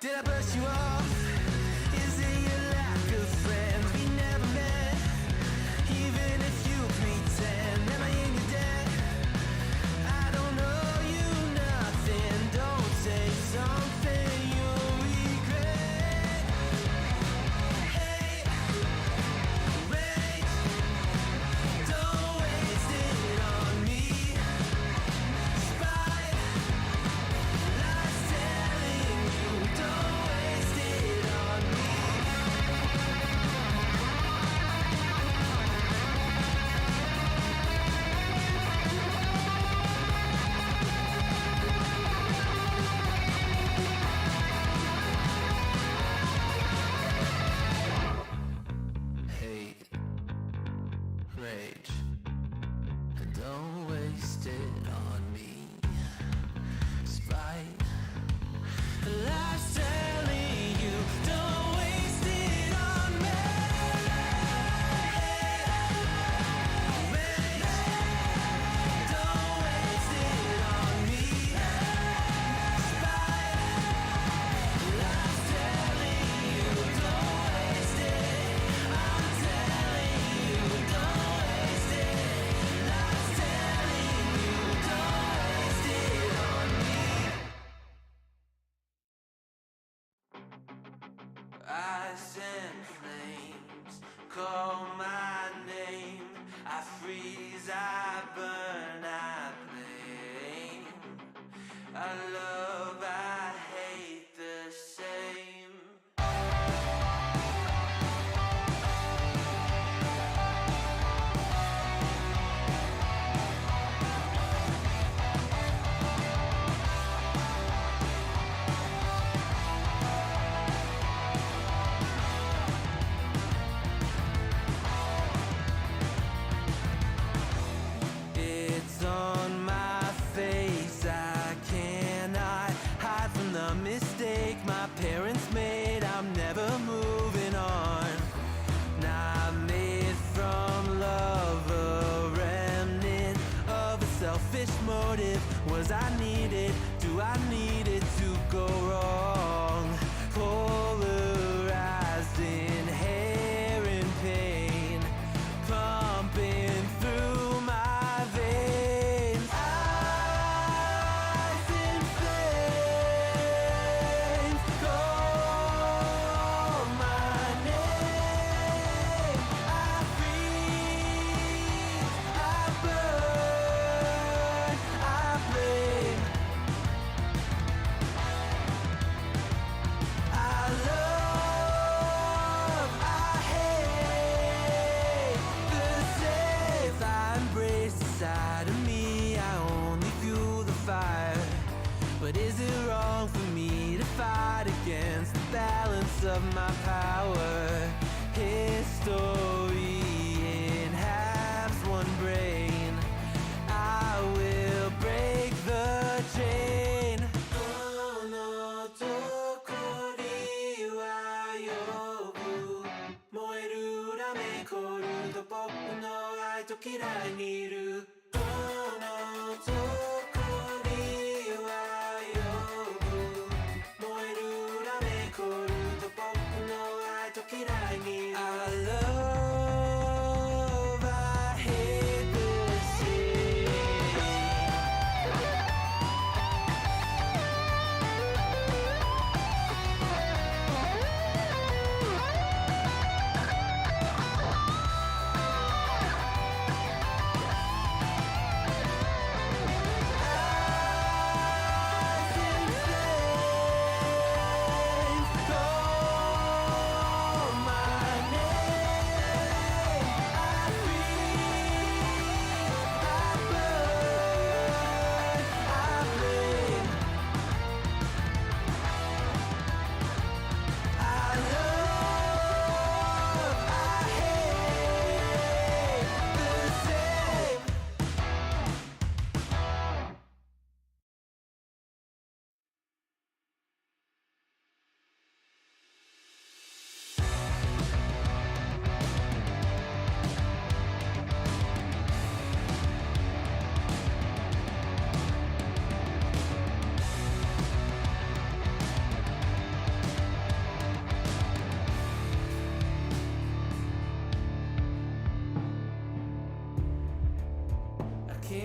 Did I brush you off? Is it your lack of friends? We never met. Even if you pretend, am I in your debt? I don't owe you nothing. Don't say something you'll regret. Hey, rage, don't waste it on me. Spite, life's telling you, don't waste it on me. Hate, rage, don't waste it on me. Spite, life's telling you, don't waste it on me. Rage, don't waste it on me. Spite, life's telling you, don't waste it. I'm telling you, don't waste it. Life's telling you, don't waste it on me. Ice and flames call my name. I freeze, I burn, I blame. I love, I hate the same. It's on my face, I cannot hide from the mistake my parents made. I'm never moving on. Not made from love, a remnant of a selfish motive. Was I needed? Do I need it to go wrong? Polarized, inherent pain pumping through my veins. Ice in flames call my name. I freeze, I burn, I blame. I love, I hate the same. If I embrace the side of me, I only fuel the fire. But is it wrong for me to fight against the balance of my power? History in halves, one brain. I will break the chain. Oh no, tokori wa yobu. Moeru rame koru to boku no ai to kirai ni iru. Oh no, tokori wa yobu. Moeru rame koru to boku no ai to kirai ni iru. I love, I hate the same.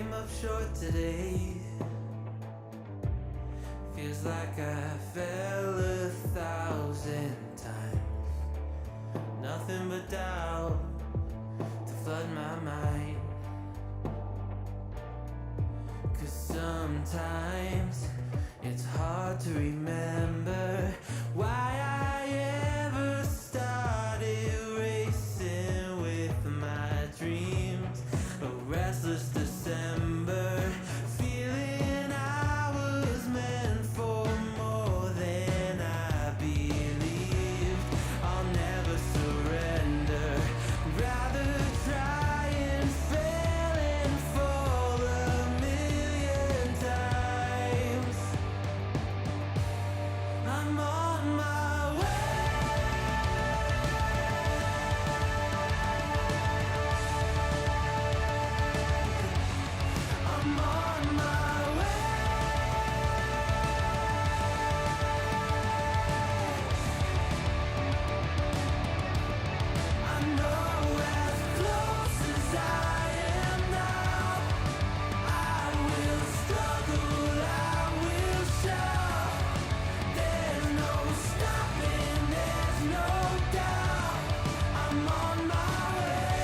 came up short today. Feels like I fell 1,000 times. Nothing but doubt to flood my mind. 'Cause sometimes it's hard to remember why I ever started racing with my dreams. A restless December, feeling I was meant for more than I believed. I'll never surrender, rather try and fail and fall 1,000,000 times. I'm on my way. I'm on my way. I know as close as I am now, I will struggle, I will shout. There's no stopping, there's no doubt. I'm on my way.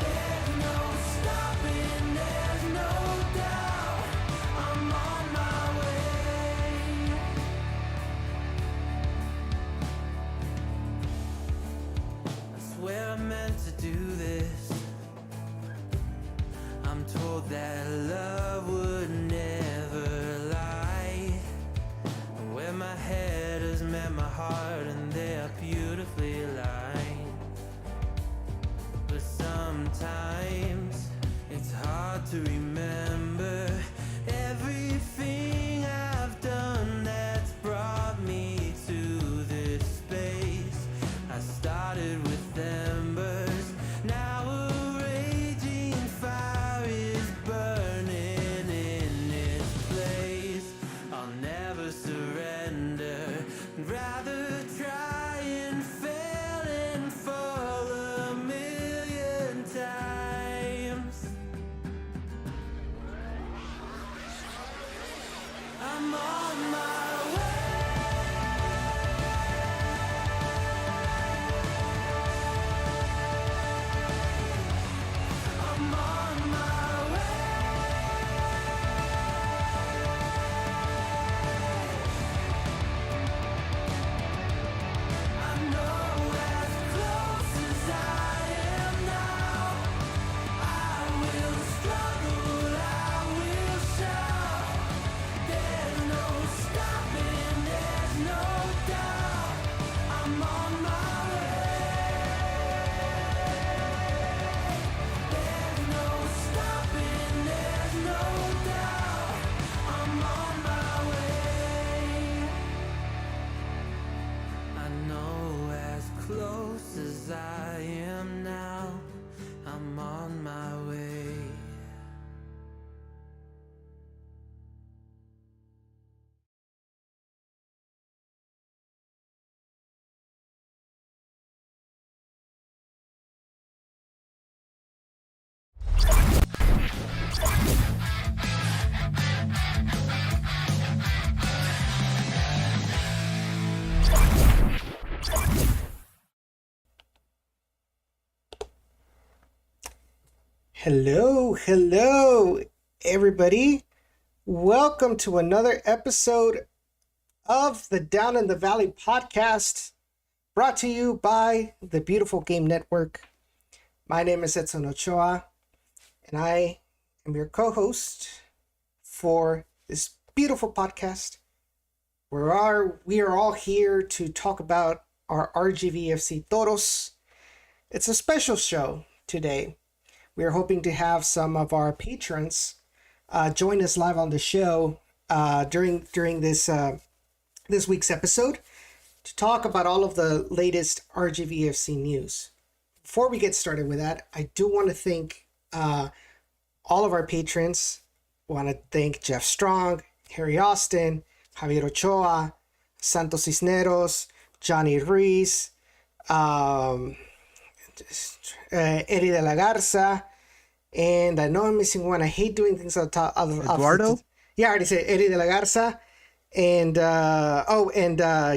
There's no stopping, there's no doubt. I'm on my way. I swear I meant to do this. I'm told that love would never lie. Where my head has met my heart and they are beautifully aligned. But sometimes it's hard to remember everything I've done that's brought me to this space. I started with embers, now a raging fire is burning in its place. I'll never surrender, rather try and fail and fall 1,000,000 times. I'm on my way. I'm on my way. I know as close as I am now, I will struggle, I will shout. There's no stopping, there's no doubt. I'm on my way. There's no stopping, there's no doubt. I'm on my way. I know as close as I am now, I'm on my way. Hello, everybody. Welcome to another episode of the Down in the Valley podcast, brought to you by the Beautiful Game Network. My name is Edson Ochoa, and I am your co-host for this beautiful podcast. We are all here to talk about our RGVFC Toros. It's a special show today. We are hoping to have some of our patrons join us live on the show during this week's episode to talk about all of the latest RGVFC news. Before we get started with that, I do want to thank all of our patrons. I want to thank Jeff Strong, Harry Austin, Javier Ochoa, Santos Cisneros, Johnny Ruiz, Eddie de la Garza, and I know I'm missing one. I hate doing things on top Eduardo? yeah, I already said Eddie de la Garza, and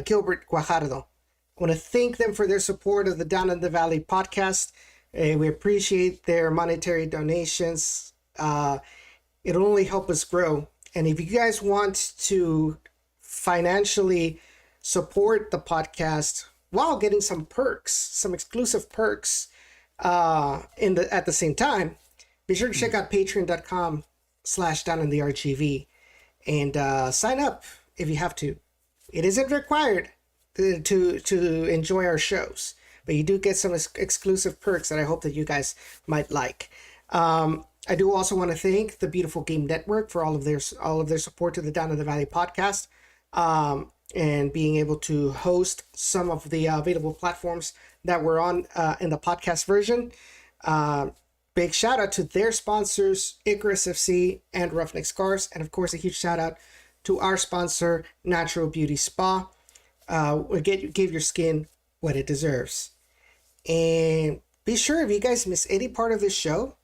Gilbert Guajardo. I want to thank them for their support of the Down in the Valley podcast. We appreciate their monetary donations. It'll only help us grow. And if you guys want to financially support the podcast while getting some perks, some exclusive perks, at the same time, be sure to check out patreon.com/down in the RGV and sign up if you have to. It isn't required to enjoy our shows, but you do get some exclusive perks that I hope that you guys might like. I do also want to thank the Beautiful Game Network for all of their support to the Down in the Valley podcast, and being able to host some of the available platforms that we're on in the podcast version. Big shout out to their sponsors, Icarus FC and Roughneck Scars, and of course a huge shout out to our sponsor, Natural Beauty Spa. Give your skin what it deserves. And be sure, if you guys miss any part of this show,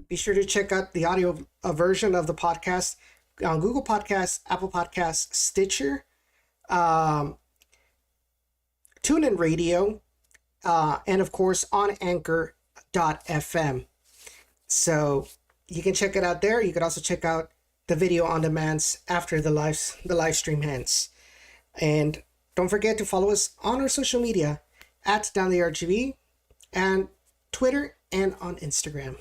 be sure to check out the audio version of the podcast on Google Podcasts, Apple Podcasts, Stitcher, TuneIn Radio, and of course on Anchor.fm. So you can check it out there. You can also check out the video on demands after the live stream ends. And don't forget to follow us on our social media at Down the RGV and Twitter and on Instagram.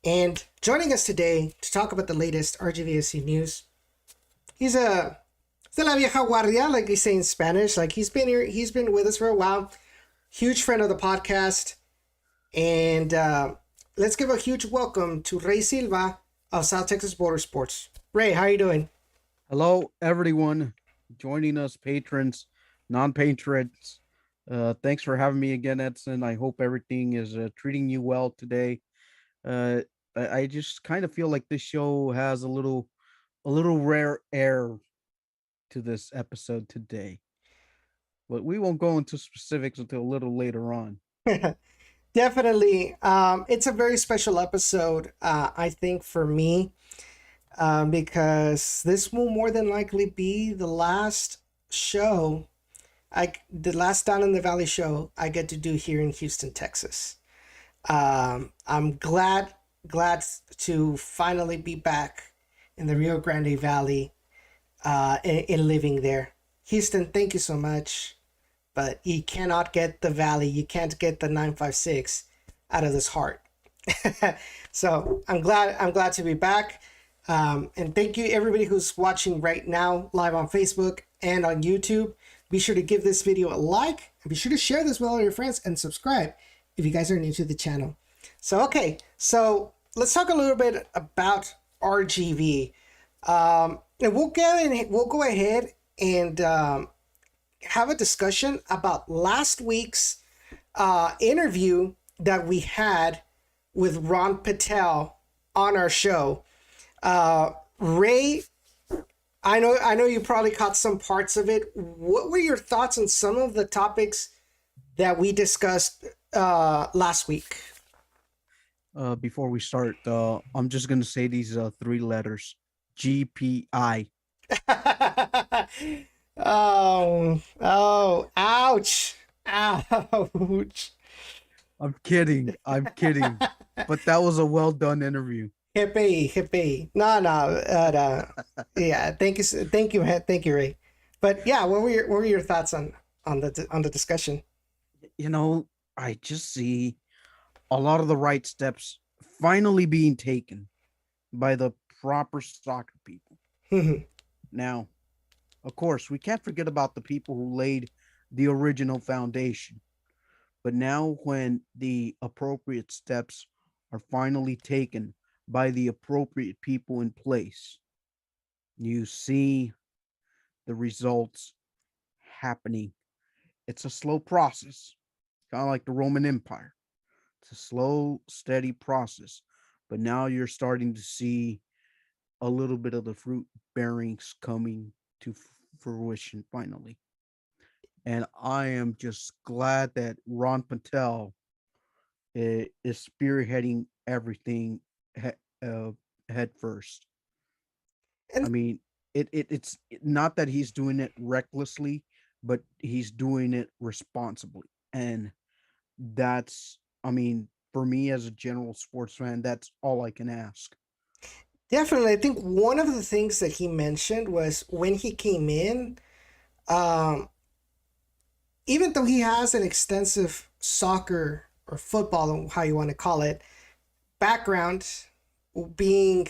And joining us today to talk about the latest RGVFC news, he's de la vieja guardia, like they say in Spanish. Like he's been with us for a while. Huge friend of the podcast. And let's give a huge welcome to Rey Silva of South Texas Border Sports. Ray, how are you doing? Hello, everyone joining us, patrons, non-patrons. Thanks for having me again, Edson. I hope everything is treating you well today. I just kind of feel like this show has a little rare air to this episode today, but we won't go into specifics until a little later on. Definitely. It's a very special episode, I think, for me, because this will more than likely be the last show, the last Down in the Valley show I get to do here in Houston, Texas. I'm glad to finally be back in the Rio Grande Valley, and living there. Houston, thank you so much, but you cannot get the Valley, you can't get the 956 out of this heart. So I'm glad to be back, and thank you everybody who's watching right now live on Facebook and on YouTube. Be sure to give this video a like, and be sure to share this with all your friends and subscribe if you guys are new to the channel. So let's talk a little bit about RGV, and we'll go ahead and have a discussion about last week's interview that we had with Ron Patel on our show. Ray, I know you probably caught some parts of it. What were your thoughts on some of the topics that we discussed last week? Before we start, I'm just gonna say these three letters: GPI. Oh, ouch. Ouch. I'm kidding. But that was a well done interview. Hippie. No. Yeah, thank you, Ray. But yeah, what were your thoughts on the discussion? I just see a lot of the right steps finally being taken by the proper soccer people. Now, of course, we can't forget about the people who laid the original foundation. But now, when the appropriate steps are finally taken by the appropriate people in place, you see the results happening. It's a slow process, kind of like the Roman Empire. It's a slow, steady process. But now you're starting to see a little bit of the fruit bearings coming to fruition finally. and I am just glad that Ron Patel is spearheading everything uh, head first. I And mean, it's not that he's doing it recklessly, but he's doing it responsibly, and that's, I mean, for me as a general sports fan, that's all I can ask. definitely, I think one of the things that he mentioned was when he came in, um, even though he has an extensive soccer or football, how you want to call it, background, being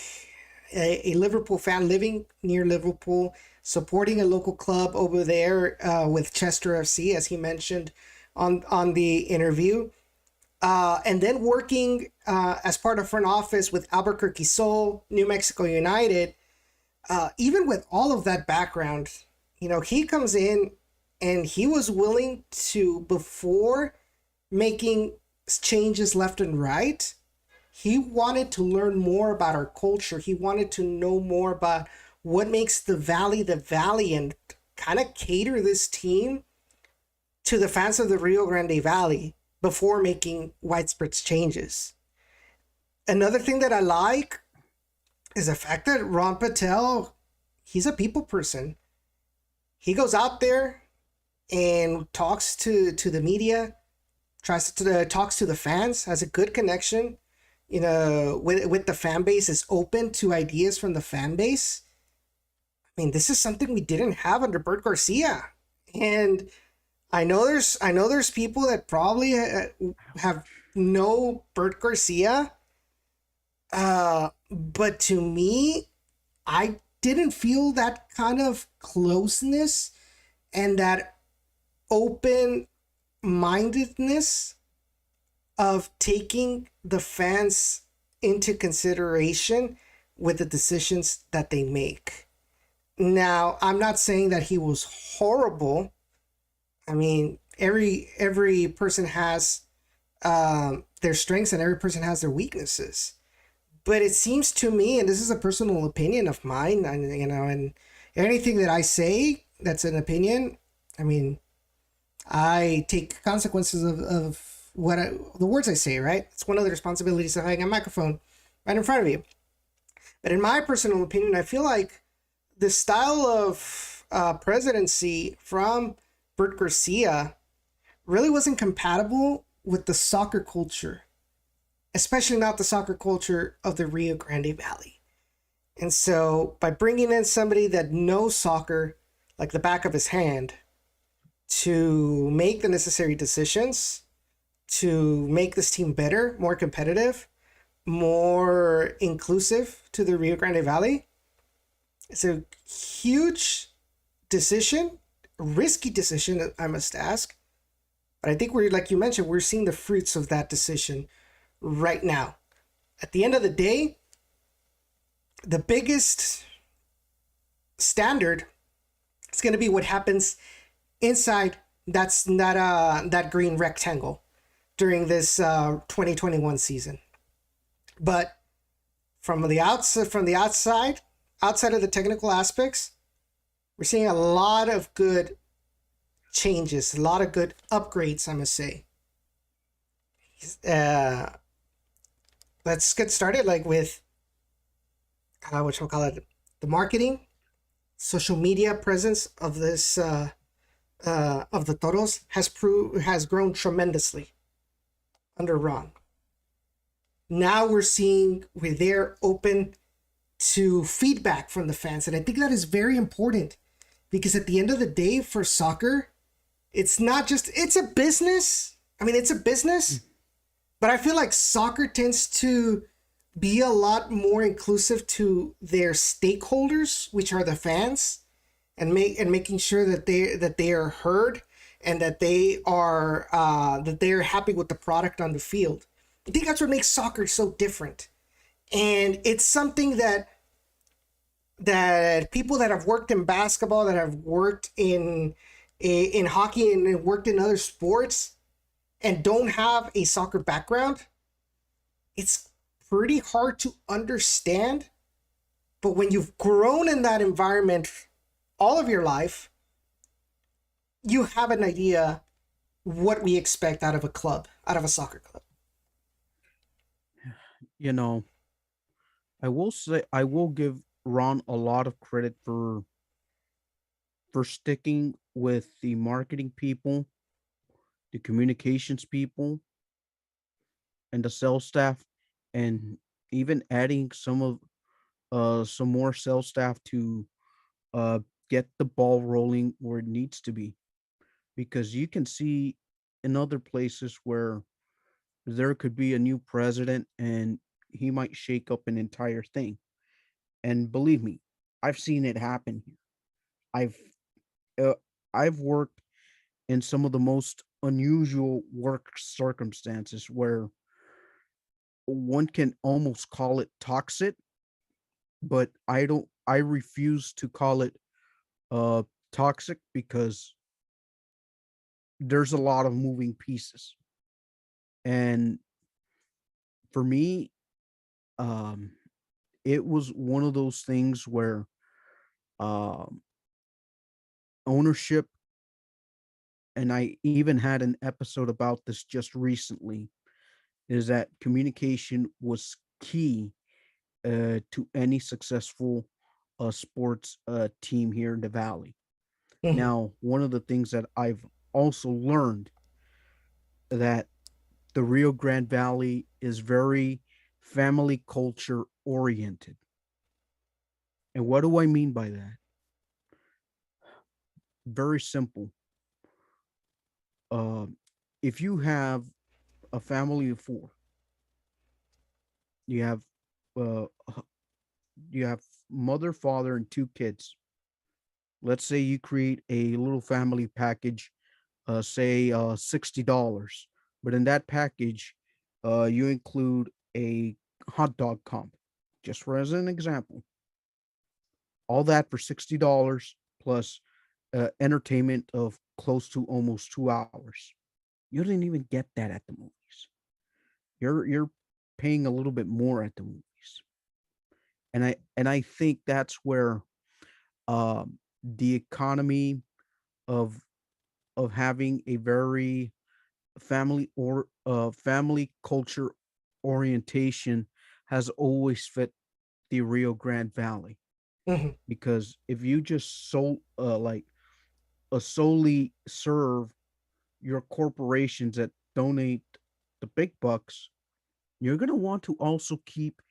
a Liverpool fan, living near Liverpool, supporting a local club over there with Chester FC, as he mentioned on the interview, and then working as part of front office with Albuquerque Soul, New Mexico United. Even with all of that background, he comes in and he was willing to, before making changes left and right, he wanted to learn more about our culture. He wanted to know more about what makes the Valley, and kind of cater this team to the fans of the Rio Grande Valley before making widespread changes. Another thing that I like is the fact that Ron Patel, he's a people person. He goes out there and talks to the media, talks to the fans, has a good connection, with the fan base, is open to ideas from the fan base. I mean, this is something we didn't have under Bert Garcia, and I know there's people that probably have no Bert Garcia, but to me, I didn't feel that kind of closeness and that open mindedness of taking the fans into consideration with the decisions that they make. Now, I'm not saying that he was horrible. I mean, every person has their strengths and every person has their weaknesses. But it seems to me, and this is a personal opinion of mine, and anything that I say that's an opinion, I mean, I take consequences of the words I say, right? It's one of the responsibilities of having a microphone right in front of you. But in my personal opinion, I feel like the style of presidency from Bert Garcia really wasn't compatible with the soccer culture, especially not the soccer culture of the Rio Grande Valley. And so by bringing in somebody that knows soccer like the back of his hand to make the necessary decisions, to make this team better, more competitive, more inclusive to the Rio Grande Valley, it's a huge decision, risky decision, I must ask. But I think like you mentioned, we're seeing the fruits of that decision right now. At the end of the day, the biggest standard is going to be what happens inside that green rectangle during this 2021 season. But from the outside of the technical aspects, we're seeing a lot of good changes, a lot of good upgrades, I must say. Let's get started with what we'll call it, the marketing, social media presence of this of the Toros has grown tremendously under Ron. Now we're seeing they're open to feedback from the fans, and I think that is very important, because at the end of the day, for soccer, it's a business. I mean, it's a business, but I feel like soccer tends to be a lot more inclusive to their stakeholders, which are the fans, and making sure that they are heard and that they are happy with the product on the field. I think that's what makes soccer so different. And it's something that people that have worked in basketball, that have worked in hockey and worked in other sports and don't have a soccer background, it's pretty hard to understand. But when you've grown in that environment all of your life, you have an idea what we expect out of a club, out of a soccer club. You know, I will give Ron a lot of credit for sticking with the marketing people, the communications people, and the sales staff, and even adding some more sales staff to uh get the ball rolling where it needs to be. Because you can see in other places where there could be a new president and he might shake up an entire thing. And believe me, I've seen it happen here. I've uh, I've worked in some of the most unusual work circumstances where one can almost call it toxic, but I refuse to call it uh toxic because there's a lot of moving pieces. And for me, um it was one of those things where um ownership, and I even had an episode about this just recently, is that communication was key to any successful sports team here in the valley. Mhm. Now, one of the things that I've also learned that the Rio Grande Valley is very family culture oriented. And what do I mean by that? Very simple. Uh, if you have a family of four, you have uh, you have mother, father, and two kids. Let's say you create a little family package, say $60, but in that package, you include a hot dog comp, just for as an example. All that for $60 plus entertainment of close to almost 2 hours. You didn't even get that at the movies. You're paying a little bit more at the movies, and I think that's where the economy of having a very family culture orientation has always fit the Rio Grande Valley. Mhm. Because if you just solely serve your corporations that donate the big bucks, you're going to want to also keep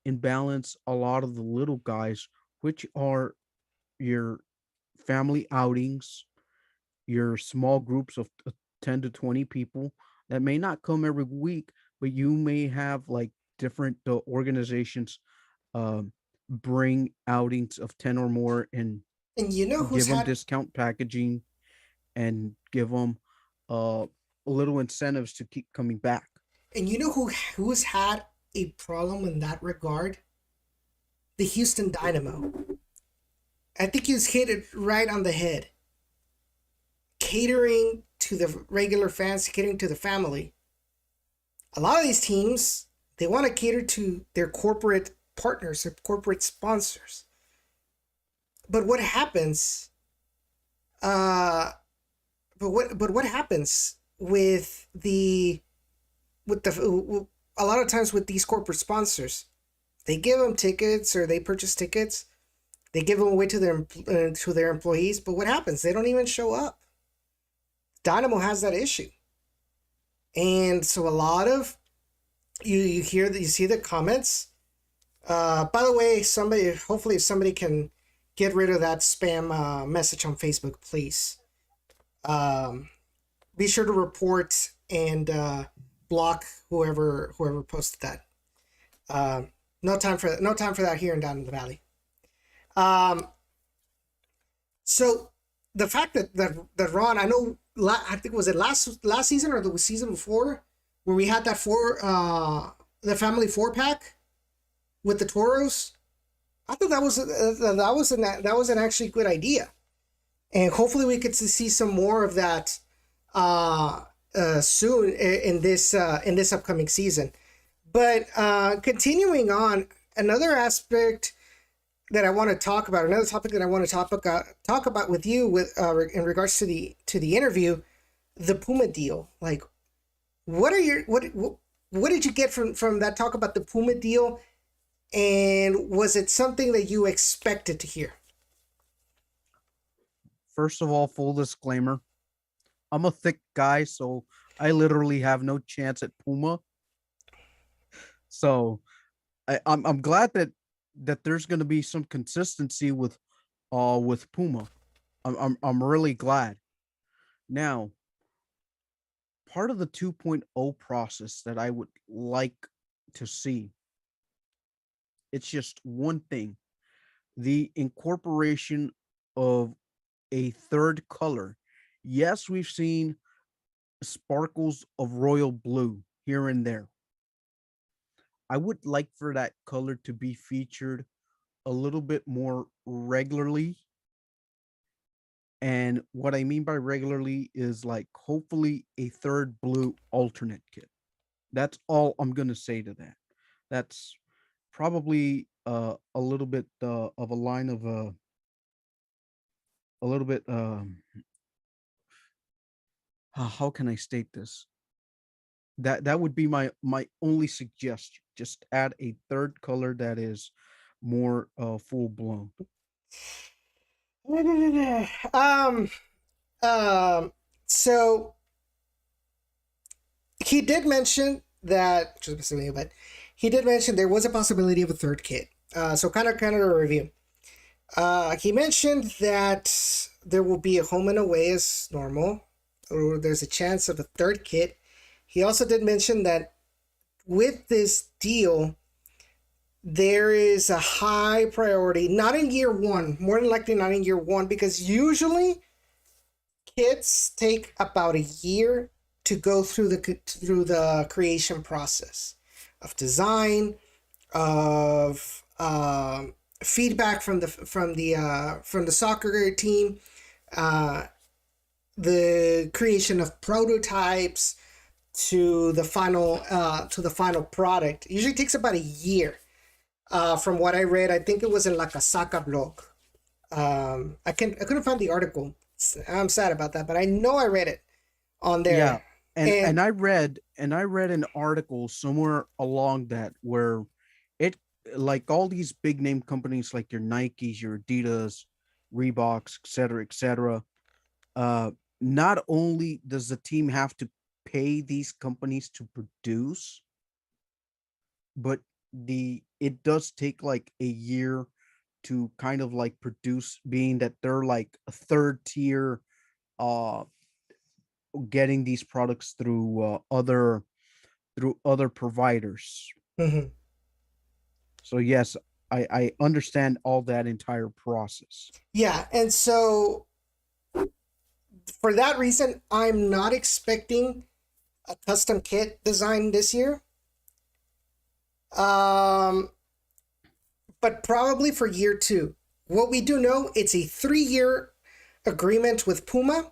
in balance a lot of the little guys, which are your family outings, your small groups of 10 to 20 people that may not come every week, but you may have like different organizations um, bring outings of 10 or more and And you know who's give them had discount packaging and give them uh, little incentives to keep coming back. and you know who's had a problem in that regard? The Houston Dynamo. I think he's hit it right on the head. Catering to the regular fans, catering to the family. A lot of these teams, they want to cater to their corporate partners, their corporate sponsors. But what happens? Uh, but what happens with the a lot of times with these corporate sponsors? They give them tickets or they purchase tickets. They give them away to their employees. But what happens? They don't even show up. Dynamo has that issue, and so a lot of you hear that, you see the comments. By the way, hopefully somebody can get rid of that spam message on Facebook, please. Um, be sure to report and block whoever posted that. No time for that here and down in the valley. Um, so the fact that Ron, I know, I think was it last season or the season before, where we had that the family 4-pack with the Toros. I thought that was an actually good idea, and hopefully we could see some more of that soon in this upcoming season. But continuing on, another aspect that I want to talk about, another topic that I want to talk about with you with in regards to the interview, the Puma deal. Like, what are your what did you get from that talk about the Puma deal, and was it something that you expected to hear? First of all, full disclaimer, I'm a thick guy, so I literally have no chance at Puma. So I'm glad that there's going to be some consistency with Puma. I'm really glad. Now, part of the 2.0 process that I would like to see, it's just one thing: the incorporation of a third color. Yes, we've seen sparkles of royal blue here and there. I would like for that color to be featured a little bit more regularly. And what I mean by regularly is like hopefully a third blue alternate kit. That's all I'm going to say to that. That's probably a little bit of a line of a little bit how can I state this? That would be my only suggestion. Just add a third color that is more full blown. um so he did mention that, but he did mention there was a possibility of a third kit. So kind of a review. He mentioned that there will be a home and away as normal, or there's a chance of a third kit. He also did mention that with this deal, there is a high priority, not in year one, more than likely not in year one, because usually kits take about a year to go through the creation process of design, of feedback from the soccer team, the creation of prototypes to the final product. It usually takes about a year. From what I read, I think it was in La Casaca blog. I couldn't find the article. I'm sad about that, but I know I read it on there. Yeah, and I read an article somewhere along that where it, like all these big name companies like your Nikes, your Adidas, Reeboks, et cetera, not only does the team have to pay these companies to produce, but it does take like a year to kind of like produce, being that they're like a third tier getting these products through other providers. Mm-hmm. So yes, I understand all that entire process. Yeah, and so for that reason, I'm not expecting a custom kit design this year. But probably for year two. What we do know, it's a 3-year agreement with Puma,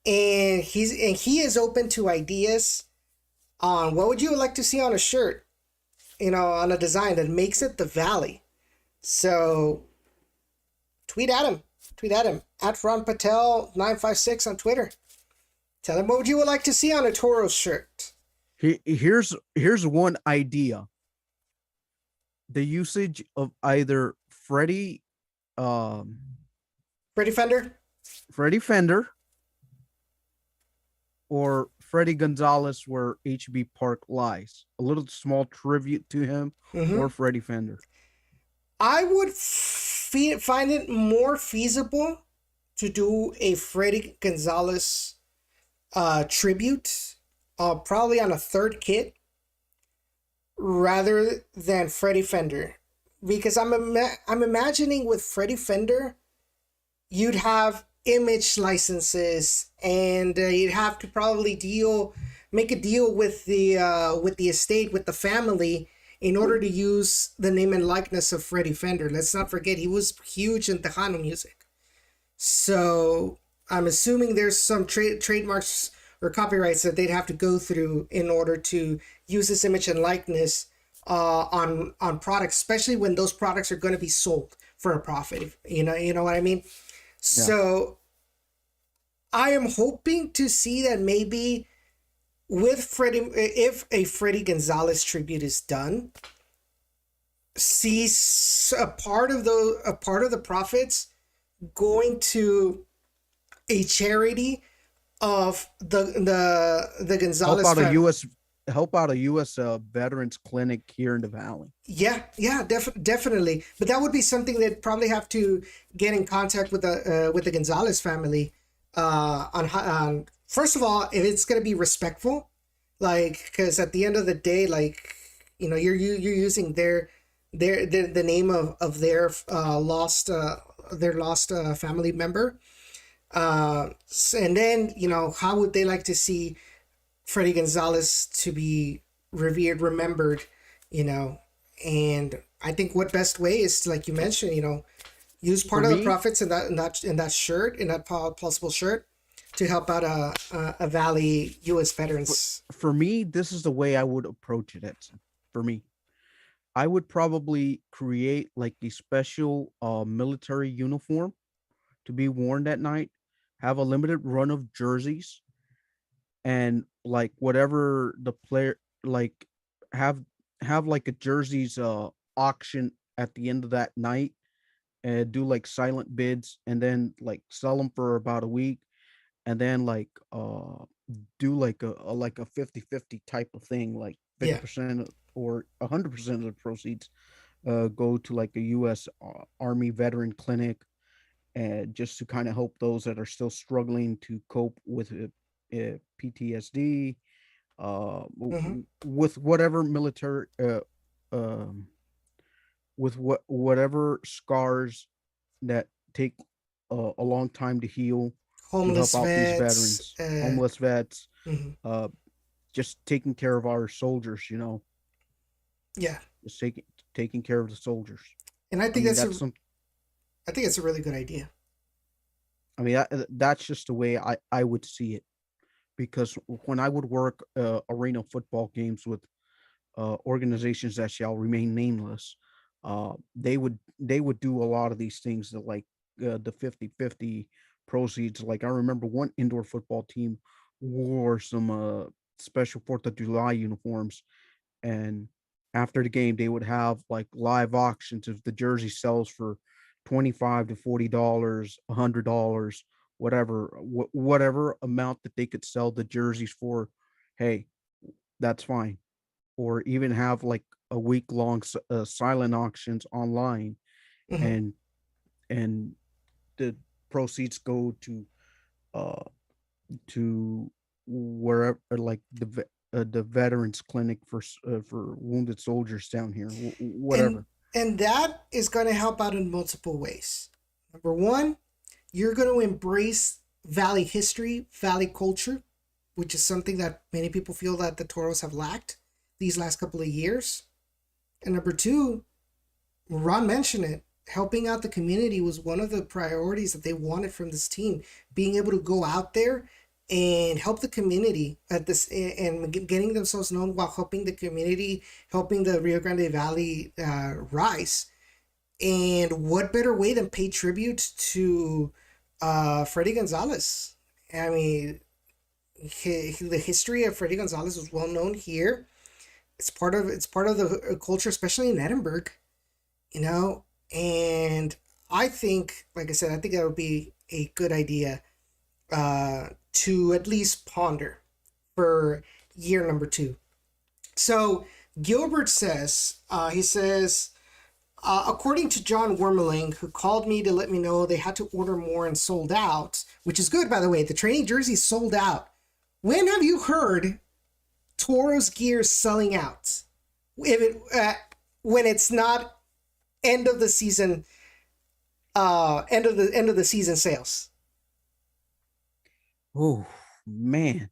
and he is open to ideas on what would you like to see on a shirt, on a design that makes it the Valley. So tweet at him at Ron Patel 956 on Twitter. Tell him what would you like to see on a Toro shirt. Here's one idea. The usage of either Freddie Fender or Freddie Gonzalez, where HB Park lies. A little small tribute to him, or Freddie Fender. I would find it more feasible to do a Freddie Gonzalez tribute, probably on a third kit, rather than Freddie Fender, because I'm imagining with Freddie Fender, you'd have image licenses, and you'd have to probably make a deal with the estate, with the family, in order to use the name and likeness of Freddie Fender. Let's not forget he was huge in Tejano music, so I'm assuming there's some trademarks or copyrights that they'd have to go through in order to use this image and likeness on products, especially when those products are going to be sold for a profit. You know what I mean. Yeah. So I am hoping to see that maybe with Freddie, if a Freddie Gonzalez tribute is done, see a part of the profits going to a charity of the Help Gonzalez out a family. U.S. Help out a U.S. Veterans clinic here in the valley. Yeah, definitely. But that would be something that probably have to get in contact with the Gonzalez family. On first of all, if it's gonna be respectful, like because at the end of the day, like you're using their the name of their lost family member. And then how would they like to see Freddie Gonzalez to be revered, remembered, you know. And I think what best way is to, like you mentioned, use For part of the me, profits in that shirt, in that possible shirt, to help out a Valley U.S. for, veterans. for me, this is the way I would approach it, Edson. For me, I would probably create like a special military uniform to be worn that night, have a limited run of jerseys, and like whatever the player like have have like a jerseys auction at the end of that night and do like silent bids and then like sell them for about a week and then do like a 50-50 type of thing, like Yeah. 50% or 100% of the proceeds go to like a US Army veteran clinic, and just to kind of help those that are still struggling to cope with PTSD, Mm-hmm. with whatever military, um, with whatever scars that take a long time to heal, to help Homeless out these vets. veterans, homeless vets, Mhm. uh, just taking care of our soldiers, Yeah. just taking care of the soldiers. And I I think mean, that's that's a some. I think it's a really good idea. I mean, that's just the way I would see it. Because when I would work arena football games with organizations that shall remain nameless, they would do a lot of these things that like the 50-50 proceeds. Like I remember one indoor football team wore some special Fourth of July uniforms, and after the game they would have like live auctions. If the jersey sells for $25 to $40, $100, whatever amount that they could sell the jerseys for, hey, that's fine. Or even have like a week long silent auctions online, Hmm. and and the proceeds go uh to wherever, like the veterans clinic for wounded soldiers down here, And whatever. and that is going to help out in multiple ways. Number one, you're going to embrace Valley history, Valley culture, which is something that many people feel that the Toros have lacked these last couple of years. And number two, Ron mentioned it. Helping out the community was one of the priorities that they wanted from this team. Being able to go out there and help the community at this and getting themselves known while helping the community, helping the Rio Grande Valley rise. And what better way than pay tribute to Freddie Gonzalez? I mean, the history of Freddie Gonzalez was well known here. It's part of the culture, especially in Edinburgh, you know. And I think, like I said, I think that would be a good idea to at least ponder for year number two. So Gilbert says, he says, according to John Wormeling, who called me to let me know they had to order more and sold out, which is good, by the way. The training jerseys sold out. When have you heard Toro's gear selling out? If it when it's not end of the season, end of the season sales. Oh man,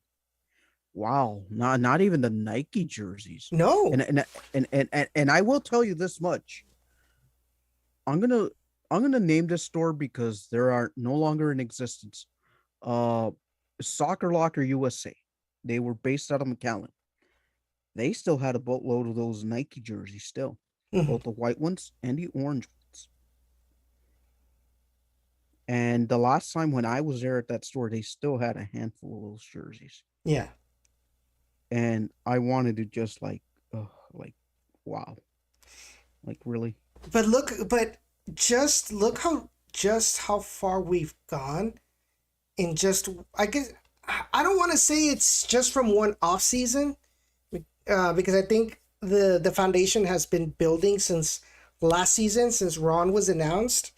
wow! Not even the Nike jerseys, and No. and and I will tell you this much. I'm gonna I'm gonna name this store because they are no longer in existence. Uh, Soccer Locker USA. They were based out of McAllen. they still had a boatload of those Nike jerseys still, Mhm. both the white ones and the orange ones. And the last time when I was there at that store, they still had a handful of those jerseys. Yeah. And I wanted to just like, wow, like really. But look how far we've gone in just, I guess, I don't want to say it's just from one off season, because I think the foundation has been building since last season, since Ron was announced,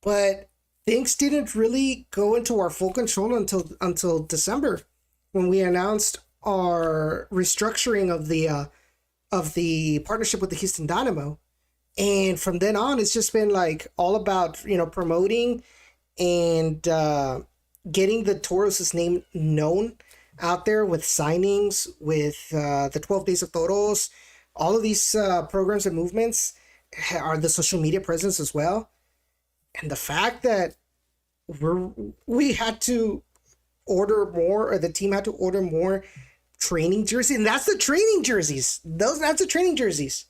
but things didn't really go into our full control until December, when we announced our restructuring of the partnership with the Houston Dynamo. And from then on, it's just been like all about, promoting and getting the Toros' name known out there with signings, with the 12 Days of Toros. All of these programs and movements are the social media presence as well. And the fact that we had to order more, or the team had to order more training jerseys, and that's the training jerseys. That's the training jerseys.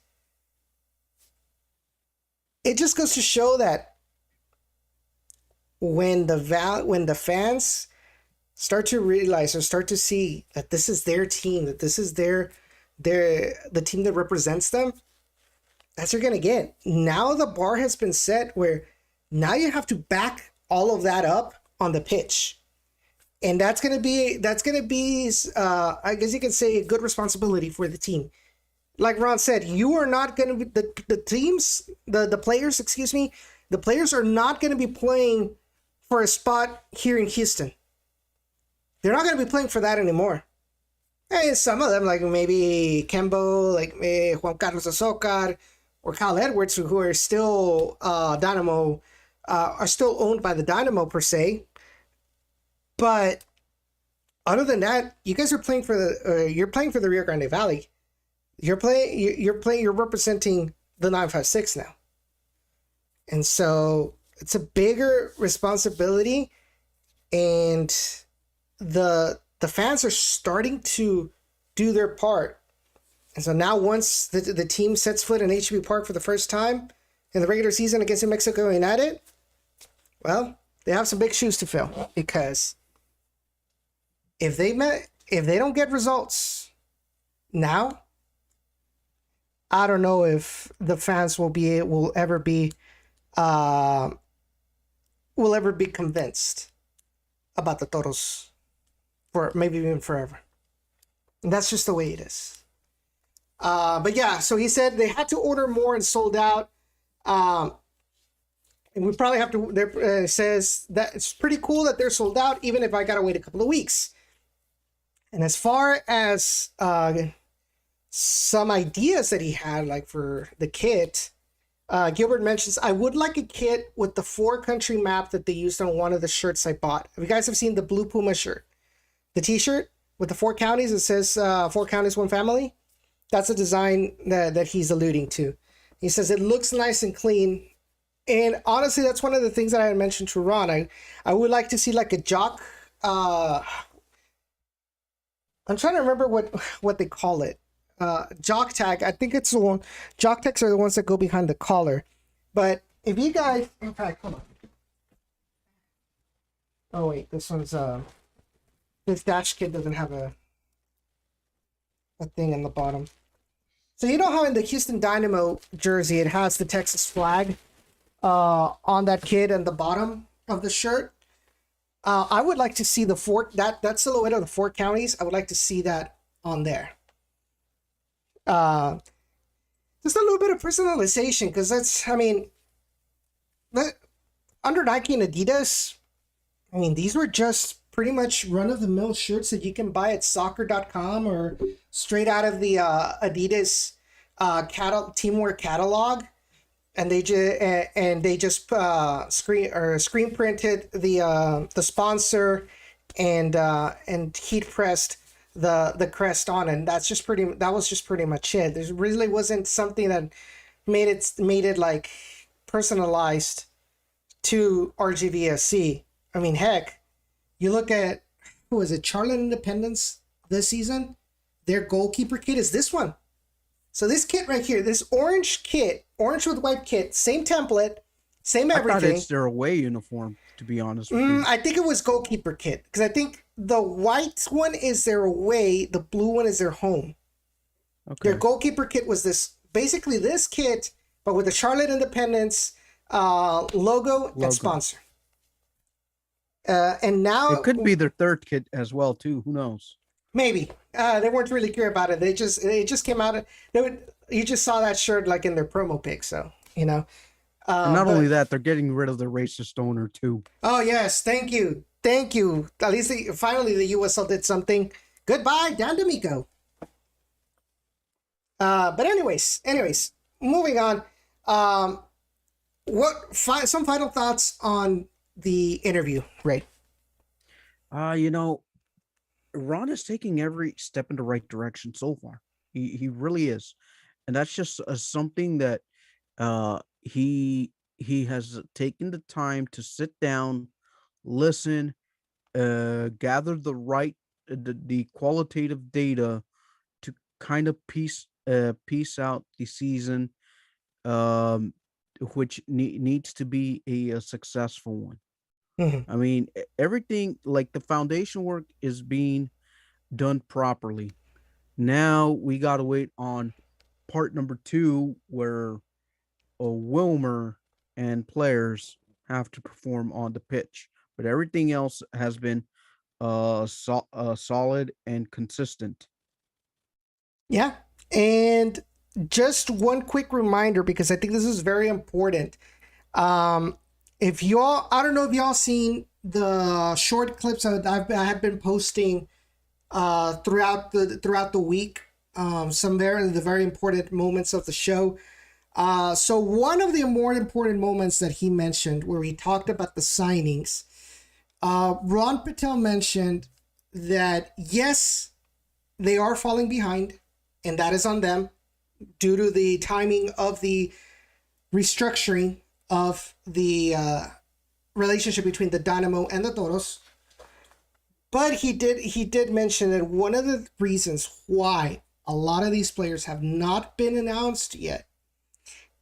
It just goes to show that when the fans start to realize, or start to see that this is their team, that this is the team that represents them, that's what you're gonna get. Now the bar has been set where now you have to back all of that up on the pitch. And that's gonna be I guess you could say, a good responsibility for the team. Like Ron said, you are not going to be the teams, the players, excuse me, the players are not going to be playing for a spot here in Houston. They're not going to be playing for that anymore. And some of them, like maybe Kembo, like Juan Carlos Azocar, or Kyle Edwards, who are still Dynamo, are still owned by the Dynamo per se. But other than that, you guys are playing for you're playing for the Rio Grande Valley. You're representing the 956 now. And so it's a bigger responsibility, and the fans are starting to do their part. And so now, once the team sets foot in HB Park for the first time in the regular season against New Mexico United, well, they have some big shoes to fill, because if they don't get results now, I don't know if the fans will ever be convinced about the Toros, for maybe even forever. And that's just the way it is. But yeah, so he said they had to order more and sold out. And we probably have to. It says that it's pretty cool that they're sold out, even if I gotta wait a couple of weeks. And as far as some ideas that he had, like for the kit, Gilbert mentions, I would like a kit with the 4-country map that they used on one of the shirts I bought. If you guys have seen the Blue Puma shirt, the t-shirt with the 4 counties, it says 4 counties, 1 family. That's a design that he's alluding to. He says it looks nice and clean. And honestly, that's one of the things that I had mentioned to Ron. I would like to see like a jock. I'm trying to remember what they call it. Jock tag. I think it's the one. Jock tags are the ones that go behind the collar. But if you guys, in fact, hold on. Oh wait, this dash kit doesn't have a thing in the bottom. So you know how in the Houston Dynamo jersey it has the Texas flag on that kit and the bottom of the shirt. I would like to see that silhouette of the 4 counties. I would like to see that on there. Just a little bit of personalization, because under Nike and Adidas, these were just pretty much run-of-the-mill shirts that you can buy at soccer.com or straight out of the Adidas teamwear catalog, and they just screen printed the sponsor and heat pressed the crest on, and that was just pretty much it. There really wasn't something that made it like personalized to RGVFC. Heck, you look at, who was it, Charlotte Independence this season? their goalkeeper kit is this one. So this kit right here, this orange kit, orange with white kit, same template, same everything. I thought it's their away uniform, to be honest with you. I think it was goalkeeper kit, because I think the white one is their away, the blue one is their home. Okay. Their goalkeeper kit was basically this kit, but with the Charlotte Independence logo and sponsor. And now it could be their third kit as well too. Who knows? Maybe they weren't really clear about it. They just came out. You just saw that shirt like in their promo pic. So you know. And not only that, they're getting rid of the racist owner too. Oh yes, thank you. At least finally the USL did something. Goodbye, Dan D'Amico. But anyways, moving on. Some final thoughts on the interview, Ray? Ron is taking every step in the right direction so far. He really is, and that's just something that he has taken the time to sit down, listen, gather the qualitative data to kind of piece out the season, which needs to be a successful one. Mm-hmm. I mean, everything, like the foundation work is being done properly. Now we got to wait on part number 2, where Wilmer and players have to perform on the pitch. But everything else has been solid and consistent. Yeah. And just one quick reminder, because I think this is very important. If y'all, I don't know if y'all seen the short clips I have been posting throughout the week, some the very important moments of the show. So one of the more important moments that he mentioned, where he talked about the signings, Ron Patel mentioned that yes, they are falling behind, and that is on them due to the timing of the restructuring of the relationship between the Dynamo and the Toros. But he did mention that one of the reasons why a lot of these players have not been announced yet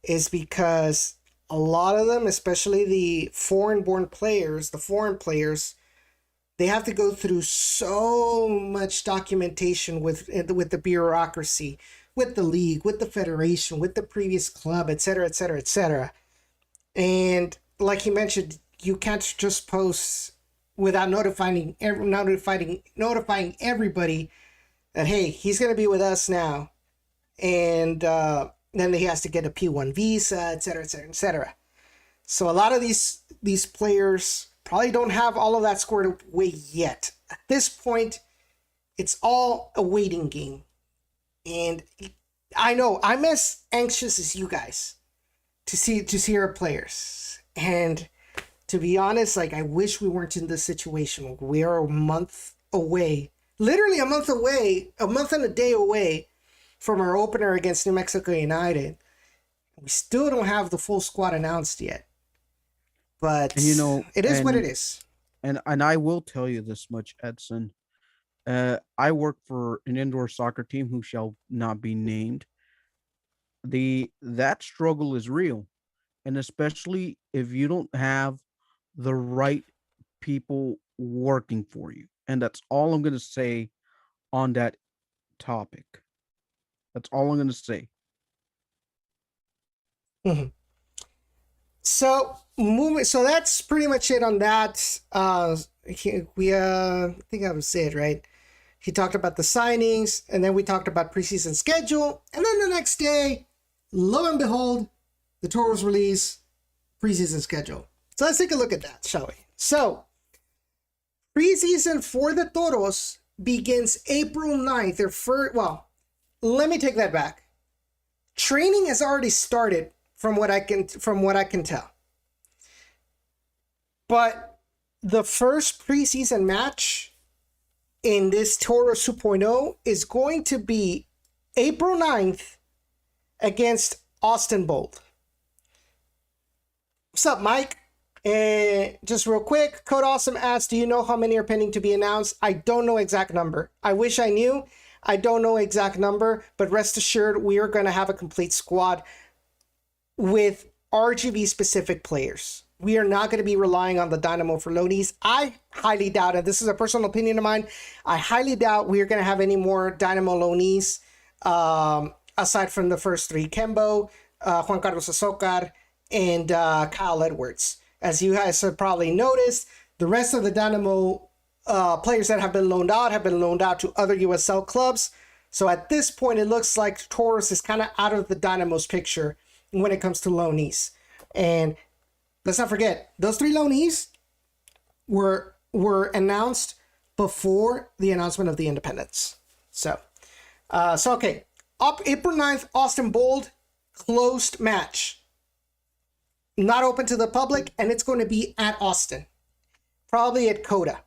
is because a lot of them, especially the foreign players, they have to go through so much documentation with the bureaucracy, with the league, with the federation, with the previous club, etc., etc., etc. And like he mentioned, you can't just post without notifying everybody that, hey, he's going to be with us now. And then he has to get a P1 visa, etc., etc., etc. So a lot of these players probably don't have all of that squared away yet. At this point, it's all a waiting game. And I know I'm as anxious as you guys to see our players. And to be honest, like, I wish we weren't in this situation. We are a month away, literally a month and a day away from our opener against New Mexico United. We still don't have the full squad announced yet. But it is what it is. And I will tell you this much, Edson. I work for an indoor soccer team who shall not be named. That struggle is real, and especially if you don't have the right people working for you. And that's all I'm going to say on that topic. That's all I'm going to say. Mm-hmm. So that's pretty much it on that. I think that was it, right? He talked about the signings, and then we talked about preseason schedule, and then the next day, lo and behold, the Toros release preseason schedule. So let's take a look at that, shall we? So, preseason for the Toros begins April 9th. Let me take that back. Training has already started from what I can tell. But the first preseason match in this Toros 2.0 is going to be April 9th against Austin Bold. What's up, Mike? Just real quick, Code Awesome asks, do you know how many are pending to be announced? I don't know exact number. I wish I knew. I don't know exact number, but rest assured we are going to have a complete squad with RGV specific players. We are not going to be relying on the Dynamo for loanies. I highly doubt, and this is a personal opinion of mine, I highly doubt we are going to have any more Dynamo loanies aside from the first three, Kembo, Juan Carlos Azocar, and Kyle Edwards. As you guys have probably noticed, the rest of the Dynamo players that have been loaned out to other USL clubs. So at this point, it looks like Taurus is kind of out of the Dynamo's picture when it comes to loanees. And let's not forget, those three loanees were announced before the announcement of the independence. So okay. Up April 9th, Austin Bold, closed match. Not open to the public, and it's going to be at Austin. Probably at Coda.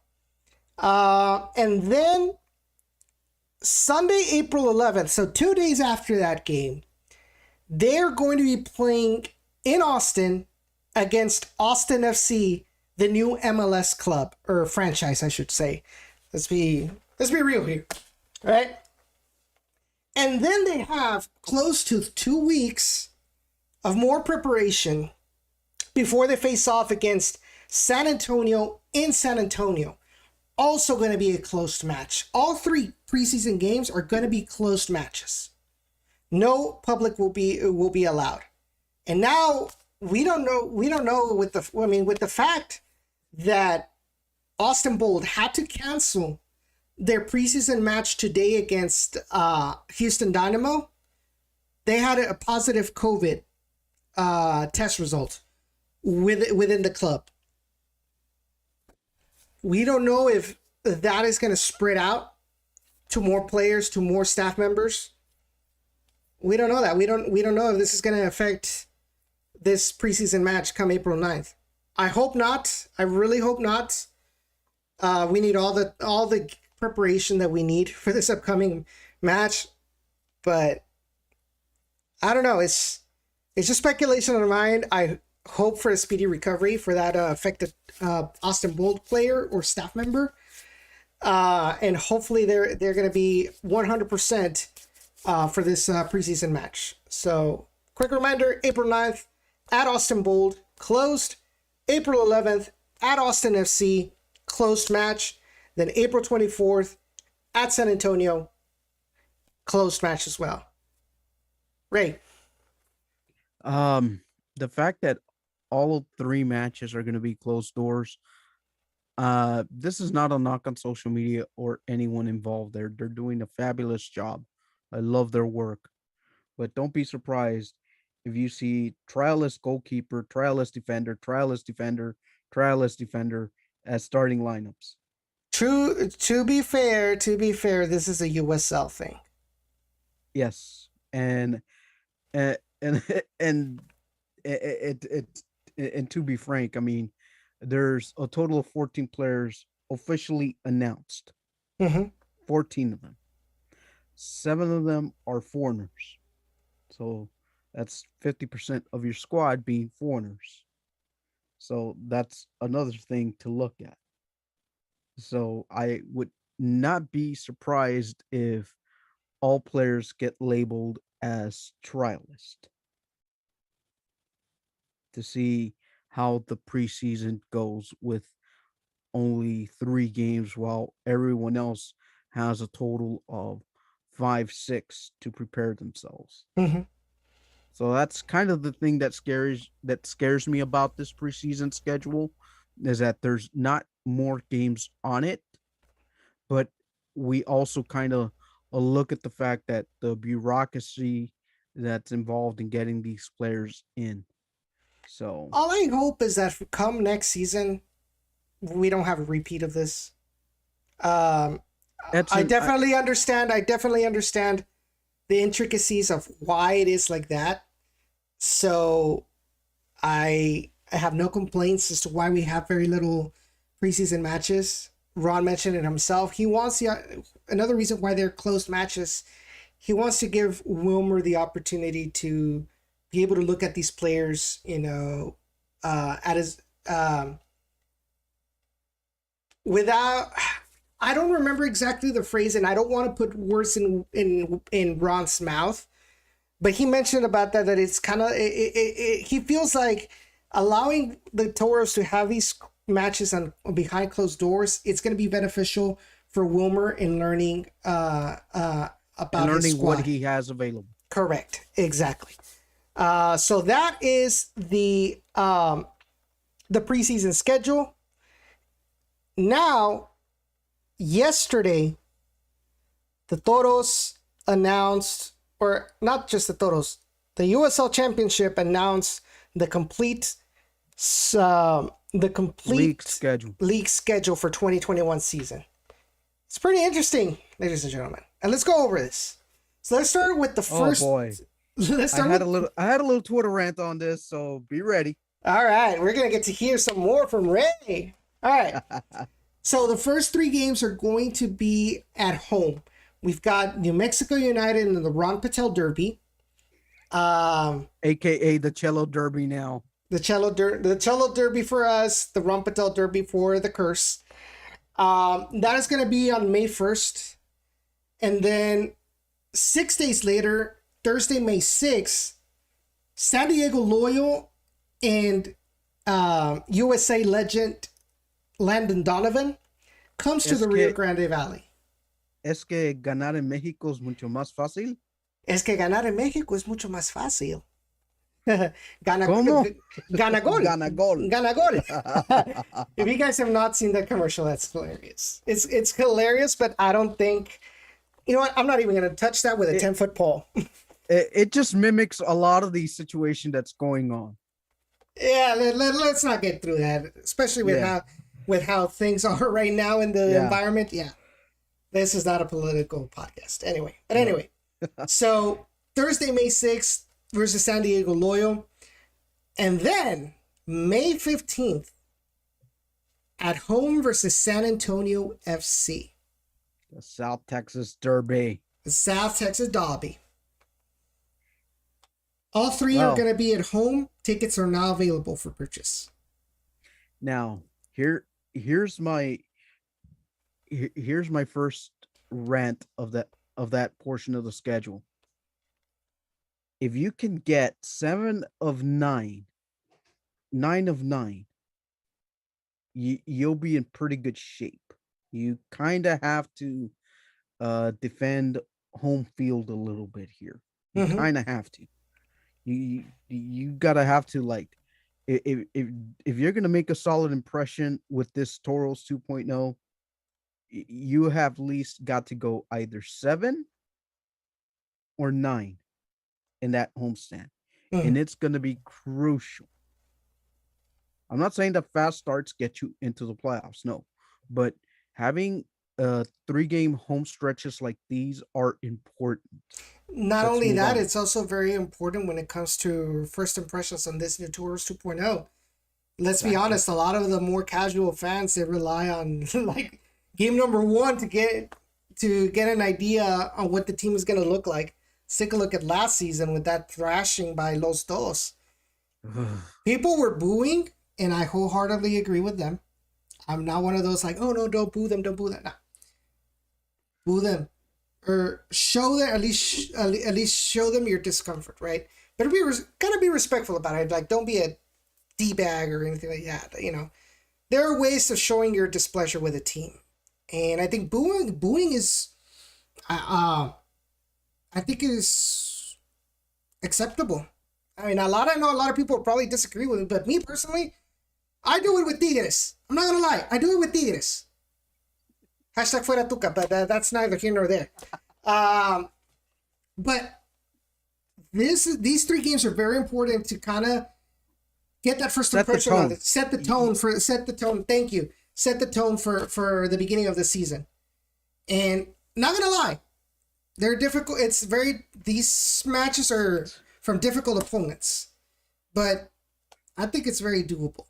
And then Sunday, April 11th, so 2 days after that game, they're going to be playing in Austin against Austin FC, the new MLS club, or franchise, I should say. Let's be real here, all right? And then they have close to 2 weeks of more preparation before they face off against San Antonio in San Antonio. Also going to be a closed match. All three preseason games are going to be closed matches. No public will be allowed. And now we don't know with the fact that Austin Bold had to cancel their preseason match today against Houston Dynamo. They had a positive COVID test result within the club. We don't know if that is going to spread out to more players, to more staff members. We don't know that. We don't know if this is going to affect this preseason match come April 9th. I hope not. I really hope not. We need all the preparation that we need for this upcoming match, but I don't know. It's just speculation on my end. I hope for a speedy recovery for that affected Austin Bold player or staff member, and hopefully they're going to be 100% for this preseason match. So quick reminder, April 9th at Austin Bold, closed. April 11th at Austin FC, closed match. Then April 24th at San Antonio, closed match as well. Ray. The fact that all 3 matches are going to be closed doors, this is not a knock on social media or anyone involved there. They're doing a fabulous job. I love their work. But don't be surprised if you see trialist goalkeeper, trialist defender, trialist defender, trialist defender as starting lineups. True. To be fair, this is a USL thing. Yes, and and and to be frank, I mean, there's a total of 14 players officially announced. 14 of them. 7 of them are foreigners. So that's 50% of your squad being foreigners. So that's another thing to look at. So I would not be surprised if all players get labeled as trialist to see how the preseason goes with only 3 games while everyone else has a total of 5-6 to prepare themselves. So that's kind of the thing that scares me about this preseason schedule, is that there's not more games on it, but we also kind of look at the fact that the bureaucracy that's involved in getting these players in. So all I hope is that come next season, we don't have a repeat of this. I definitely understand the intricacies of why it is like that. So I have no complaints as to why we have very little preseason matches. Ron mentioned it himself. He wants another reason why they're closed matches. He wants to give Wilmer the opportunity to be able to look at these players, at his without. I don't remember exactly the phrase, and I don't want to put words in Ron's mouth, but he mentioned about that it's kind of he feels like allowing the Toros to have these matches on behind closed doors, it's going to be beneficial for Wilmer in learning about his squad. what he has available. Correct, exactly. So that is the preseason schedule. Now, yesterday, the Toros announced, or not just the Toros, the USL Championship announced the complete League schedule for 2021 season. It's pretty interesting, ladies and gentlemen. And let's go over this. So let's start with the first. Oh boy. I had a little Twitter rant on this, so be ready. All right, we're gonna get to hear some more from Rey. All right. So the first 3 games are going to be at home. We've got New Mexico United in the Ron Patel Derby. AKA the Cello Derby now. The Cello Derby for us, the Ron Patel Derby for the Curse. That is going to be on May 1st. And then 6 days later, Thursday, May 6th, San Diego Loyal and USA legend Landon Donovan comes to the Rio Grande Valley. Es que ganar en México es mucho más fácil. Es que ganar en México es mucho más fácil. Gana ¿Cómo? gol. Gana gol. Gana gol. If you guys have not seen that commercial, that's hilarious. It's hilarious, but I don't think, you know what? I'm not even going to touch that with a 10-foot pole. It just mimics a lot of the situation that's going on. Yeah, let's not get through that, especially with how things are right now in the environment. Yeah, this is not a political podcast. Anyway, so Thursday, May 6th versus San Diego Loyal, and then May 15th at home versus San Antonio FC. The South Texas Derby. The South Texas Derby. All 3 are going to be at home. Tickets are now available for purchase. Now, here's my first rant of that portion of the schedule. If you can get 7 of 9, 9 of 9, you'll be in pretty good shape. You kind of have to defend home field a little bit here. You kind of have to. You gotta have to, like, if you're gonna make a solid impression with this Toros 2.0, you have at least got to go either 7 or 9 in that homestand, and it's gonna be crucial. I'm not saying that fast starts get you into the playoffs, no, but having 3-game home stretches like these are important. Not only that, it's also very important when it comes to first impressions on this new Toros 2.0. Let's be honest, a lot of the more casual fans, they rely on like game number 1 to get an idea on what the team is going to look like. Let's take a look at last season with that thrashing by Los Dos. People were booing, and I wholeheartedly agree with them. I'm not one of those like, oh no, don't boo them. No. Boo them, or show them at least show them your discomfort, right? But gotta be respectful about it. Like, don't be a d-bag or anything like that. You know, there are ways of showing your displeasure with a team, and I think booing is, I think is acceptable. I mean, I know a lot of people probably disagree with it, but me personally, I do it with Tigres. I'm not gonna lie, I do it with Tigres. Hashtag fuera tuca, but that's neither here nor there. But these 3 games are very important to kind of get that first impression on it. Set the tone. Thank you. Set the tone for the beginning of the season. And not gonna lie, they're difficult. These matches are from difficult opponents, but I think it's very doable.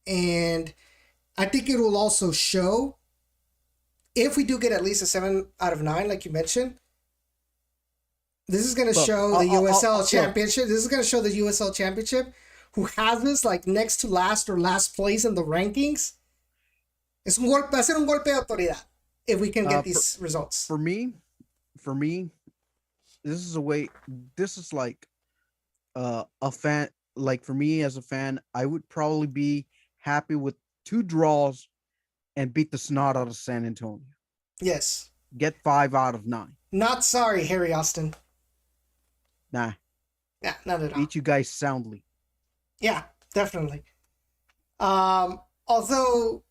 And I think it will also show, if we do get at least a 7 out of 9, like you mentioned, this is going to show the USL Championship. This is going to show the USL Championship, who has this like next to last or last place in the rankings. Va a ser un golpe de autoridad. if we can get For, these results. for me, for me, this is a way. This is like a fan. Like for me as a fan, I would probably be happy with 2 draws and beat the snot out of San Antonio. Yes. Get 5 out of 9. Not sorry, Harry Austin. Nah, Yeah, not at all. beat you guys soundly. Yeah, definitely. Although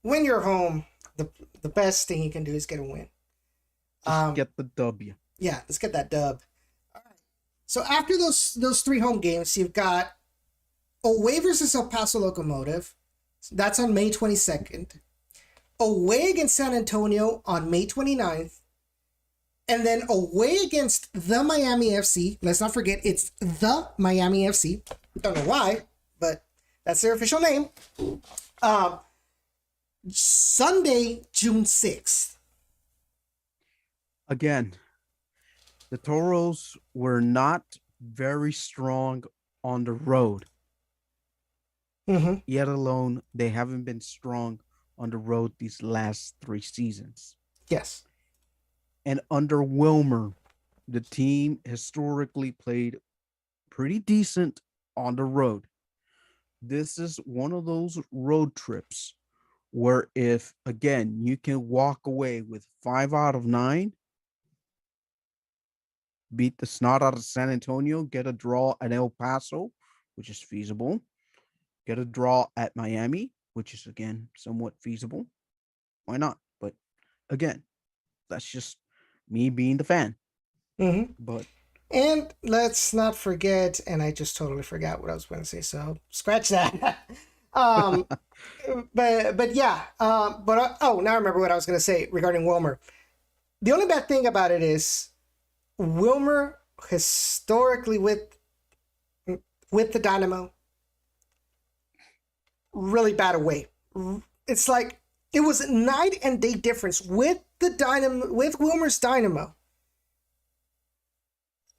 when you're home, the best thing you can do is get a win. Just get the W. Yeah, let's get that dub. All right. So after those 3 home games, you've got away versus El Paso Locomotive. That's on May 22nd. Away against San Antonio on May 29th. And then away against the Miami FC. Let's not forget, it's the Miami FC. Don't know why, but that's their official name. Sunday, June 6th. Again, the Toros were not very strong on the road. Mm-hmm. Yet alone, they haven't been strong on the road these last 3 seasons. Yes. And under Wilmer, the team historically played pretty decent on the road. This is one of those road trips where if, again, you can walk away with 5 out of 9, beat the snot out of San Antonio, get a draw at El Paso, which is feasible, get a draw at Miami, which is, again, somewhat feasible. Why not? But, again, that's just me being the fan. Mm-hmm. But and let's not forget, and I just totally forgot what I was going to say, so scratch that. but yeah, now I remember what I was going to say regarding Wilmer. The only bad thing about it is Wilmer historically with the Dynamo, really bad away. It's like it was a night and day difference with the Dynamo, with Wilmer's Dynamo.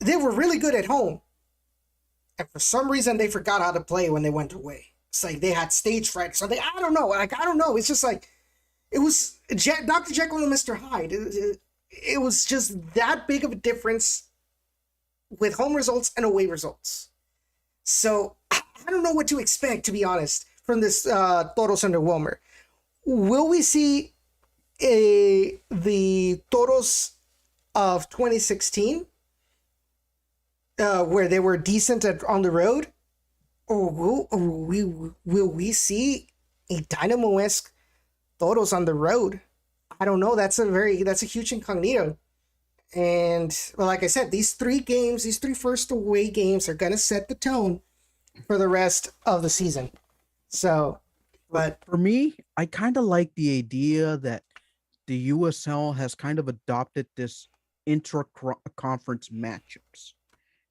They were really good at home, and for some reason they forgot how to play when they went away. It's like they had stage fright or something. I don't know. It's just like it was Dr. Jekyll and Mr. Hyde. It was just that big of a difference with home results and away results. So I don't know what to expect, to be honest, from this Toros under Wilmer. Will we see the Toros of 2016, where they were decent on the road, or will we see a Dynamo-esque Toros on the road? I don't know. That's a huge incognito. And well, like I said, these 3 first away games are gonna set the tone for the rest of the season. So, but for me, I kind of like the idea that the USL has kind of adopted this intra-conference matchups.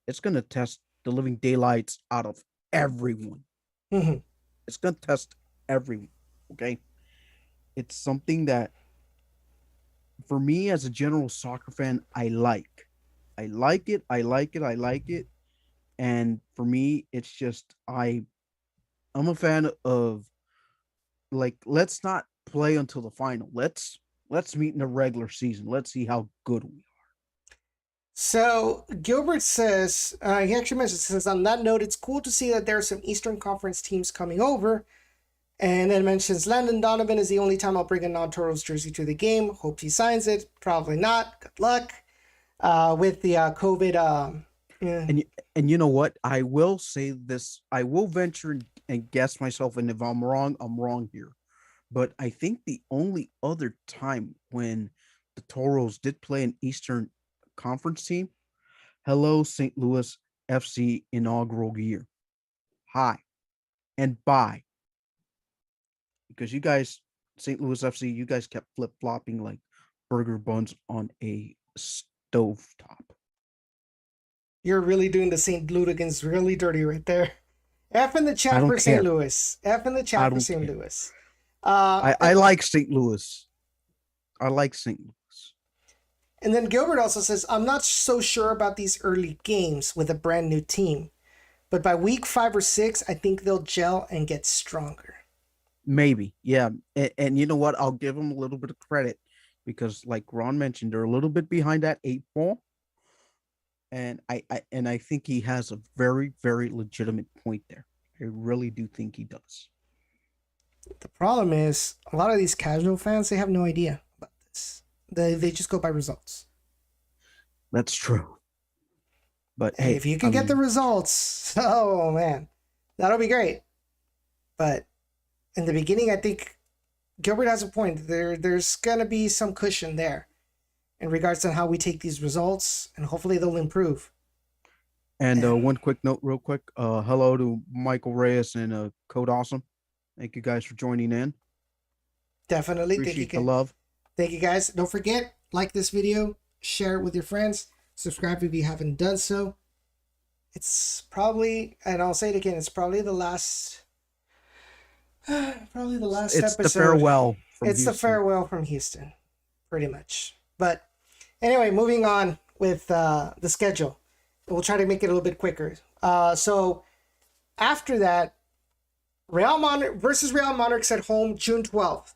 It's going to test the living daylights out of everyone. mm-hmm. It's going to test everyone, okay? It's something that, for me as a general soccer fan, I like. I like it. And for me, it's just, I'm a fan of, like, let's not play until the final. Let's meet in the regular season. Let's see how good we are. So Gilbert says, he actually says, on that note, it's cool to see that there are some Eastern Conference teams coming over. And then mentions Landon Donovan is the only time I'll bring a non-Toros jersey to the game. Hope he signs it. Probably not. Good luck with the COVID. And you know what? I will say this. I will venture and guess myself, and if I'm wrong, I'm wrong here. But I think the only other time when the Toros did play an Eastern Conference team, hello, St. Louis FC inaugural year. Hi and bye. Because you guys, St. Louis FC, you guys kept flip-flopping like burger buns on a stovetop. You're really doing the St. Ludigans really dirty right there. F in the chat for St. Louis. F in the chat for St. Louis. I like St. Louis. I like St. Louis. And then Gilbert also says, I'm not so sure about these early games with a brand new team, but by week 5 or 6, I think they'll gel and get stronger. Maybe, yeah. And you know what? I'll give them a little bit of credit because, like Ron mentioned, they're a little bit behind that 8 ball, and I think he has a very, very legitimate point there. I really do think he does. The problem is a lot of these casual fans, they have no idea about this. They just go by results. That's true. But Hey, hey, if you can get the results, oh man, that'll be great. But in the beginning, I think Gilbert has a point. There's gonna be some cushion there in regards to how we take these results, and hopefully they'll improve. and one quick note, real quick. Hello to Michael Reyes and Code Awesome. Thank you guys for joining in. Definitely. Appreciate the love. Thank you guys. Don't forget, like this video, share it with your friends, subscribe if you haven't done so. It's probably, and I'll say it again, it's probably the last It's episode. the farewell. It's the farewell from Houston, pretty much. But anyway, moving on with the schedule. We'll try to make it a little bit quicker. So after that, Real Monarchs at home, June 12th.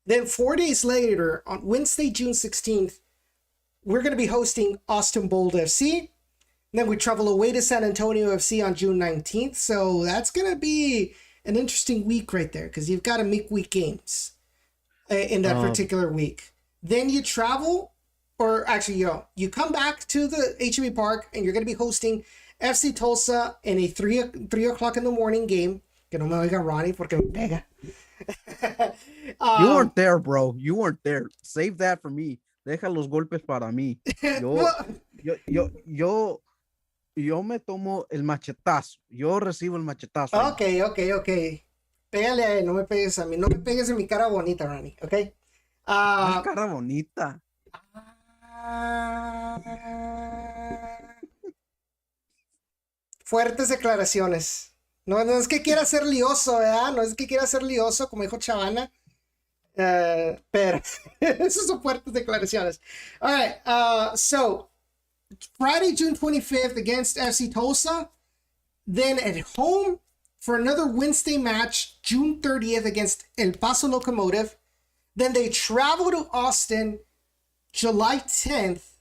Then 4 days later, on Wednesday, June 16th, we're going to be hosting Austin Bold FC. And then we travel away to San Antonio FC on June 19th. So that's going to be an interesting week right there because you've got a midweek games in that particular week. Then you travel, or actually, you come back to the HEB Park and you're going to be hosting FC Tulsa in a 3 o'clock in the morning game. Que no me oiga Ronnie porque me pega. You weren't there, bro. You weren't there. Save that for me. Deja los golpes para mí. Yo me tomo el machetazo. Yo recibo el machetazo. Ok. Pégale a él, no me pegues a mí. No me pegues en mi cara bonita, Ronnie, ok? Cara bonita. Fuertes declaraciones. No es que quiera ser lioso, ¿verdad? No es que quiera ser lioso, como dijo Chavana. Pero esas son fuertes declaraciones. All right. So Friday, June 25th against FC Tulsa. Then at home for another Wednesday match, June 30th against El Paso Locomotive. Then they travel to Austin July 10th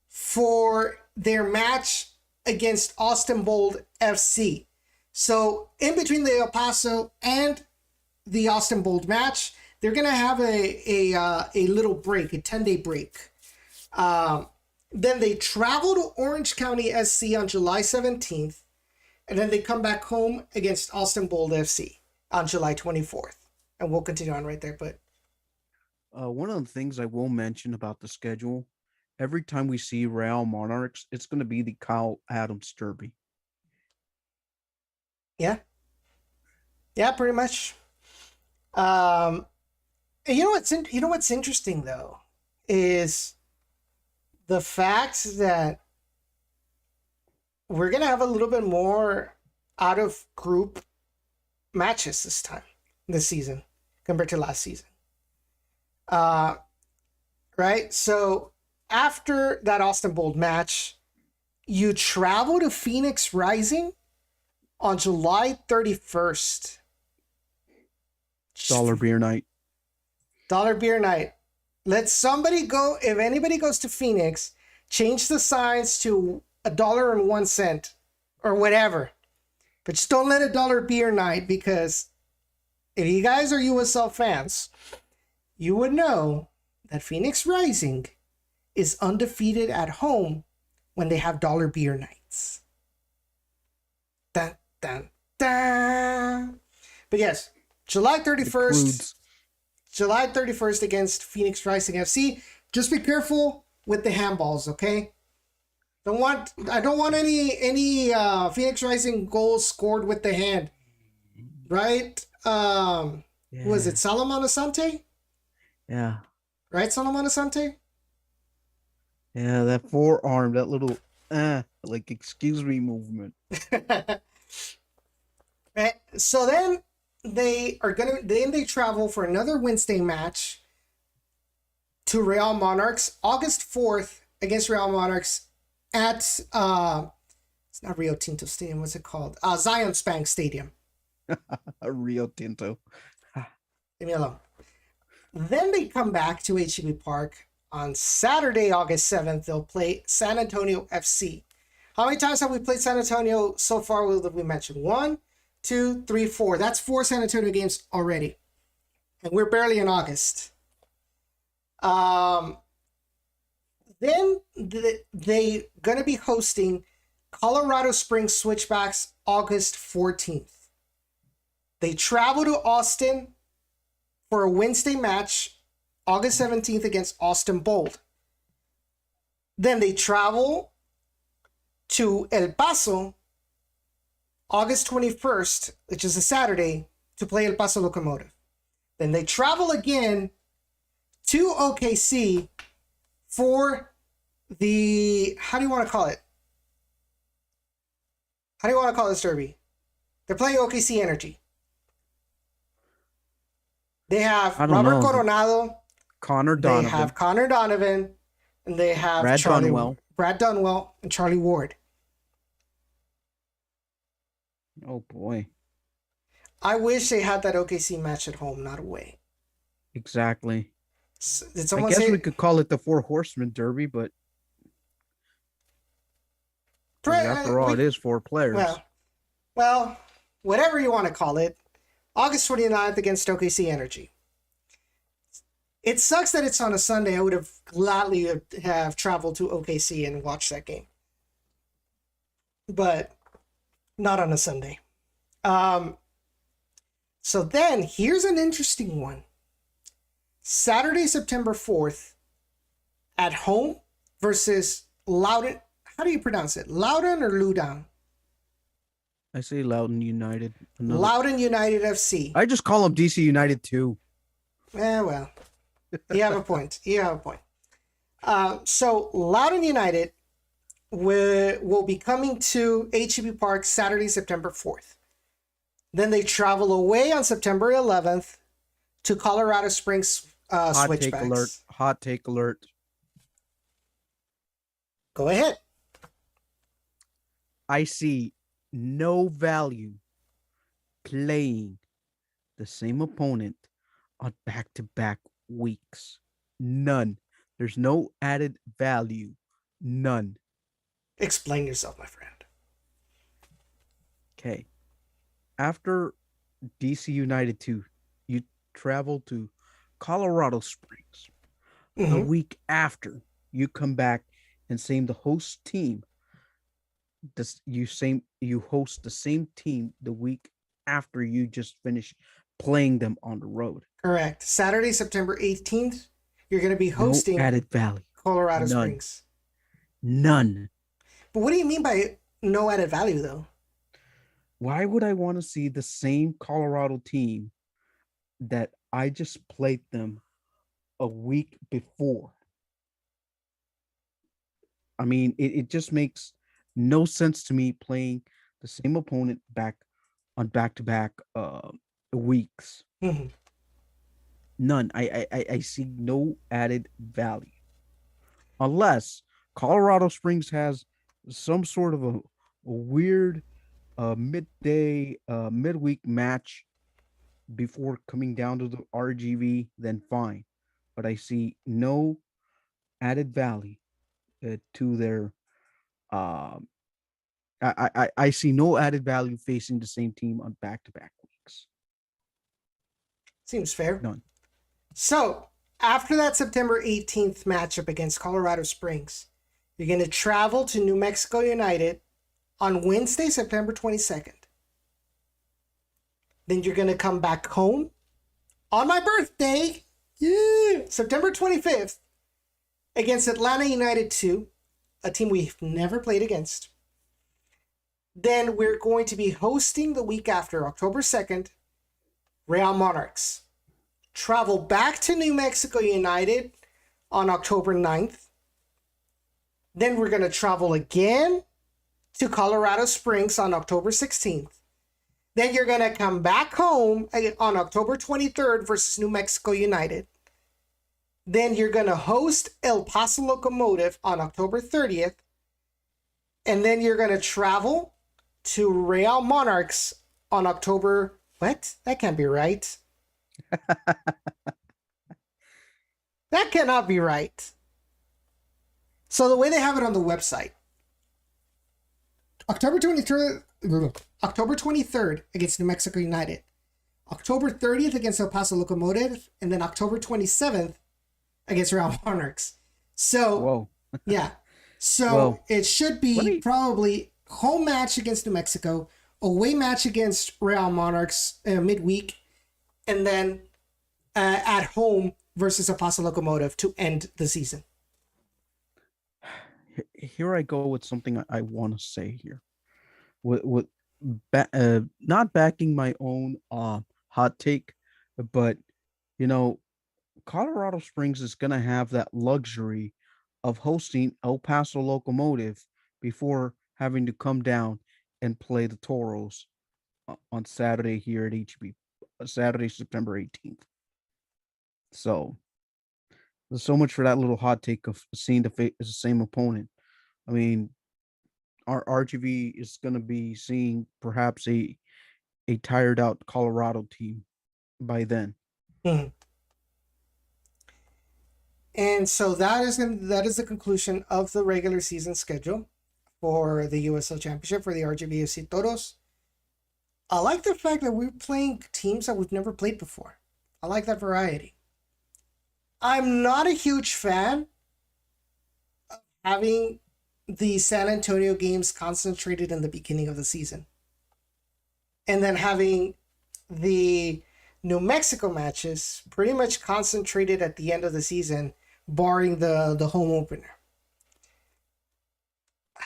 for their match against Austin Bold FC. So in between the El Paso and the Austin Bold match, they're going to have a little break, a 10-day break. Then they travel to Orange County SC on July 17th. And then they come back home against Austin Bold FC on July 24th. And we'll continue on right there. But one of the things I will mention about the schedule, every time we see Real Monarchs, it's going to be the Kyle Adams Derby. Yeah, pretty much. You know what's interesting though is the fact that we're gonna have a little bit more out of group matches this season compared to last season. Right. So after that Austin Bold match, you travel to Phoenix Rising on July 31st. Dollar beer night. Let somebody go. If anybody goes to Phoenix, change the signs to $1.01 or whatever. But just don't let it dollar beer night, because if you guys are USL fans, you would know that Phoenix Rising is undefeated at home when they have dollar beer nights. Dun, dun, dun. But yes, July 31st against Phoenix Rising FC. Just be careful with the handballs, okay? I don't want any Phoenix Rising goals scored with the hand. Right? Was it Salomon Asante? Yeah. Right, Salomon Asante? Yeah, that forearm, that little like excuse me movement. Right. So then they travel for another Wednesday match to Real Monarchs, August 4th against Real Monarchs at it's not Rio Tinto Stadium, what's it called? Zions Bank Stadium. Rio Tinto. Leave me alone. Then they come back to HEB Park on Saturday, August 7th. They'll play San Antonio FC. How many times have we played San Antonio so far? Will we mention 1, 2, 3, 4? That's 4 San Antonio games already, and we're barely in August. Then they gonna be hosting Colorado Springs Switchbacks August 14th. They travel to Austin for a Wednesday match, August 17th against Austin Bold. Then they travel to El Paso, August 21st, which is a Saturday, to play El Paso Locomotive. Then they travel again to OKC for the, how do you want to call it? How do you want to call this derby? They're playing OKC Energy. They have Robert Coronado. Connor Donovan. They have Connor Donovan. And they have Brad Dunwell and Charlie Ward. Oh, boy. I wish they had that OKC match at home, not away. Exactly. It's I guess we could call it the Four Horsemen Derby, but after all, it is 4 players. Well, whatever you want to call it, August 29th against OKC Energy. It sucks that it's on a Sunday. I would have gladly have traveled to OKC and watched that game. But not on a Sunday. So then, here's an interesting one. Saturday, September 4th, at home versus Loudoun. How do you pronounce it? Loudoun or Loudoun? I say Loudoun United. Loudoun United FC. I just call them DC United too. Well, you have a point. So Loudoun United will be coming to HEB Park Saturday, September 4th. Then they travel away on September 11th to Colorado Springs Switchbacks. Hot take alert. Go ahead. I see no value playing the same opponent on back-to-back weeks. None. There's no added value. None. Explain yourself, my friend. Okay. After DC United 2, you travel to Colorado Springs. Mm-hmm. A week after, you come back and same the host team. You host the same team the week after you just finish playing them on the road. Correct. Saturday, September 18th, you're going to be hosting added value. Colorado Springs. None. But what do you mean by no added value, though? Why would I want to see the same Colorado team that I just played them a week before? I mean, it just makes no sense to me playing the same opponent back-to-back weeks. Mm-hmm. None. I see no added value. Unless Colorado Springs has some sort of a weird midweek match before coming down to the RGV, then fine. But I see no added value to their I see no added value facing the same team on back-to-back weeks. Seems fair. None. So, after that September 18th matchup against Colorado Springs, you're going to travel to New Mexico United on Wednesday, September 22nd. Then you're going to come back home on my birthday, September 25th, against Atlanta United 2, a team we've never played against. Then we're going to be hosting the week after, October 2nd, Real Monarchs. Travel back to New Mexico United on October 9th. Then we're going to travel again to Colorado Springs on October 16th. Then you're going to come back home on October 23rd versus New Mexico United. Then you're going to host El Paso Locomotive on October 30th. And then you're going to travel to Real Monarchs on October... What? That can't be right. That cannot be right. So the way they have it on the website, October 23rd against New Mexico United, October 30th against El Paso Locomotive, and then October 27th against Real Monarchs. So, Whoa. yeah. So Well, it should be probably home match against New Mexico, away match against Real Monarchs midweek, and then at home versus El Paso Locomotive to end the season. Here I go with something I want to say here. With not backing my own hot take, but you know, Colorado Springs is going to have that luxury of hosting El Paso Locomotive before having to come down and play the Toros on Saturday here at HB, Saturday, September 18th. So there's so much for that little hot take of seeing the same opponent. I mean, our RGV is going to be seeing perhaps a tired out Colorado team by then. Mm-hmm. And so that is the conclusion of the regular season schedule for the USL Championship for the RGVFC Toros. I like the fact that we're playing teams that we've never played before. I like that variety. I'm not a huge fan of having the San Antonio games concentrated in the beginning of the season, and then having the New Mexico matches pretty much concentrated at the end of the season, barring the home opener.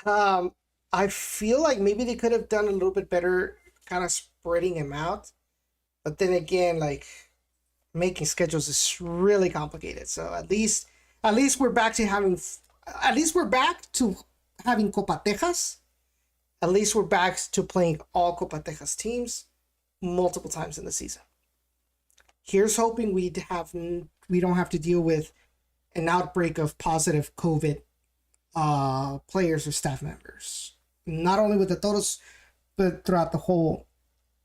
I feel like maybe they could have done a little bit better kind of spreading them out, but then again, like, making schedules is really complicated. So at least we're back to having Copa Tejas. At least we're back to playing all Copa Tejas teams multiple times in the season. Here's hoping we don't have to deal with an outbreak of positive COVID players or staff members, not only with the Toros, but throughout the whole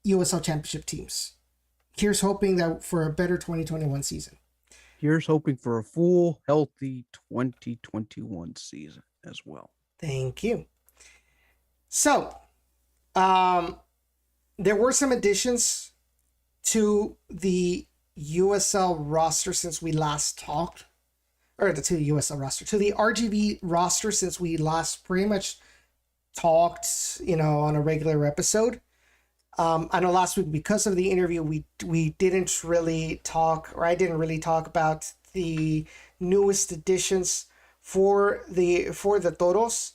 USL Championship teams. Here's hoping that for a better 2021 season. Here's hoping for a full, healthy 2021 season as well. Thank you. So, there were some additions to the USL roster since we last talked, to the USL roster, to the RGV roster since we last pretty much talked, on a regular episode. I know last week, because of the interview, we didn't really talk, or I didn't really talk about the newest additions for the Toros.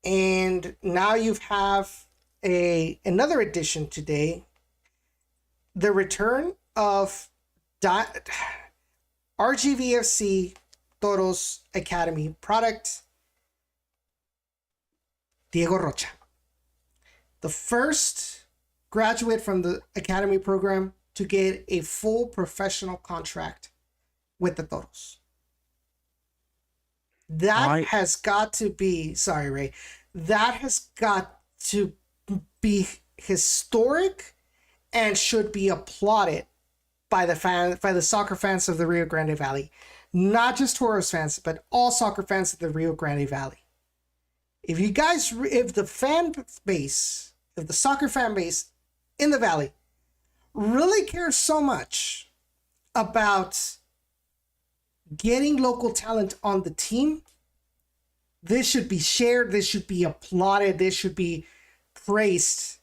And now you have another addition today, the return of RGVFC Toros Academy product, Diego Rocha, the first graduate from the academy program to get a full professional contract with the Toros. That has got to be, sorry, Ray, that has got to be historic and should be applauded by the soccer fans of the Rio Grande Valley. Not just Toros fans, but all soccer fans of the Rio Grande Valley. If the soccer fan base in the Valley really cares so much about getting local talent on the team, this should be shared, this should be applauded, this should be praised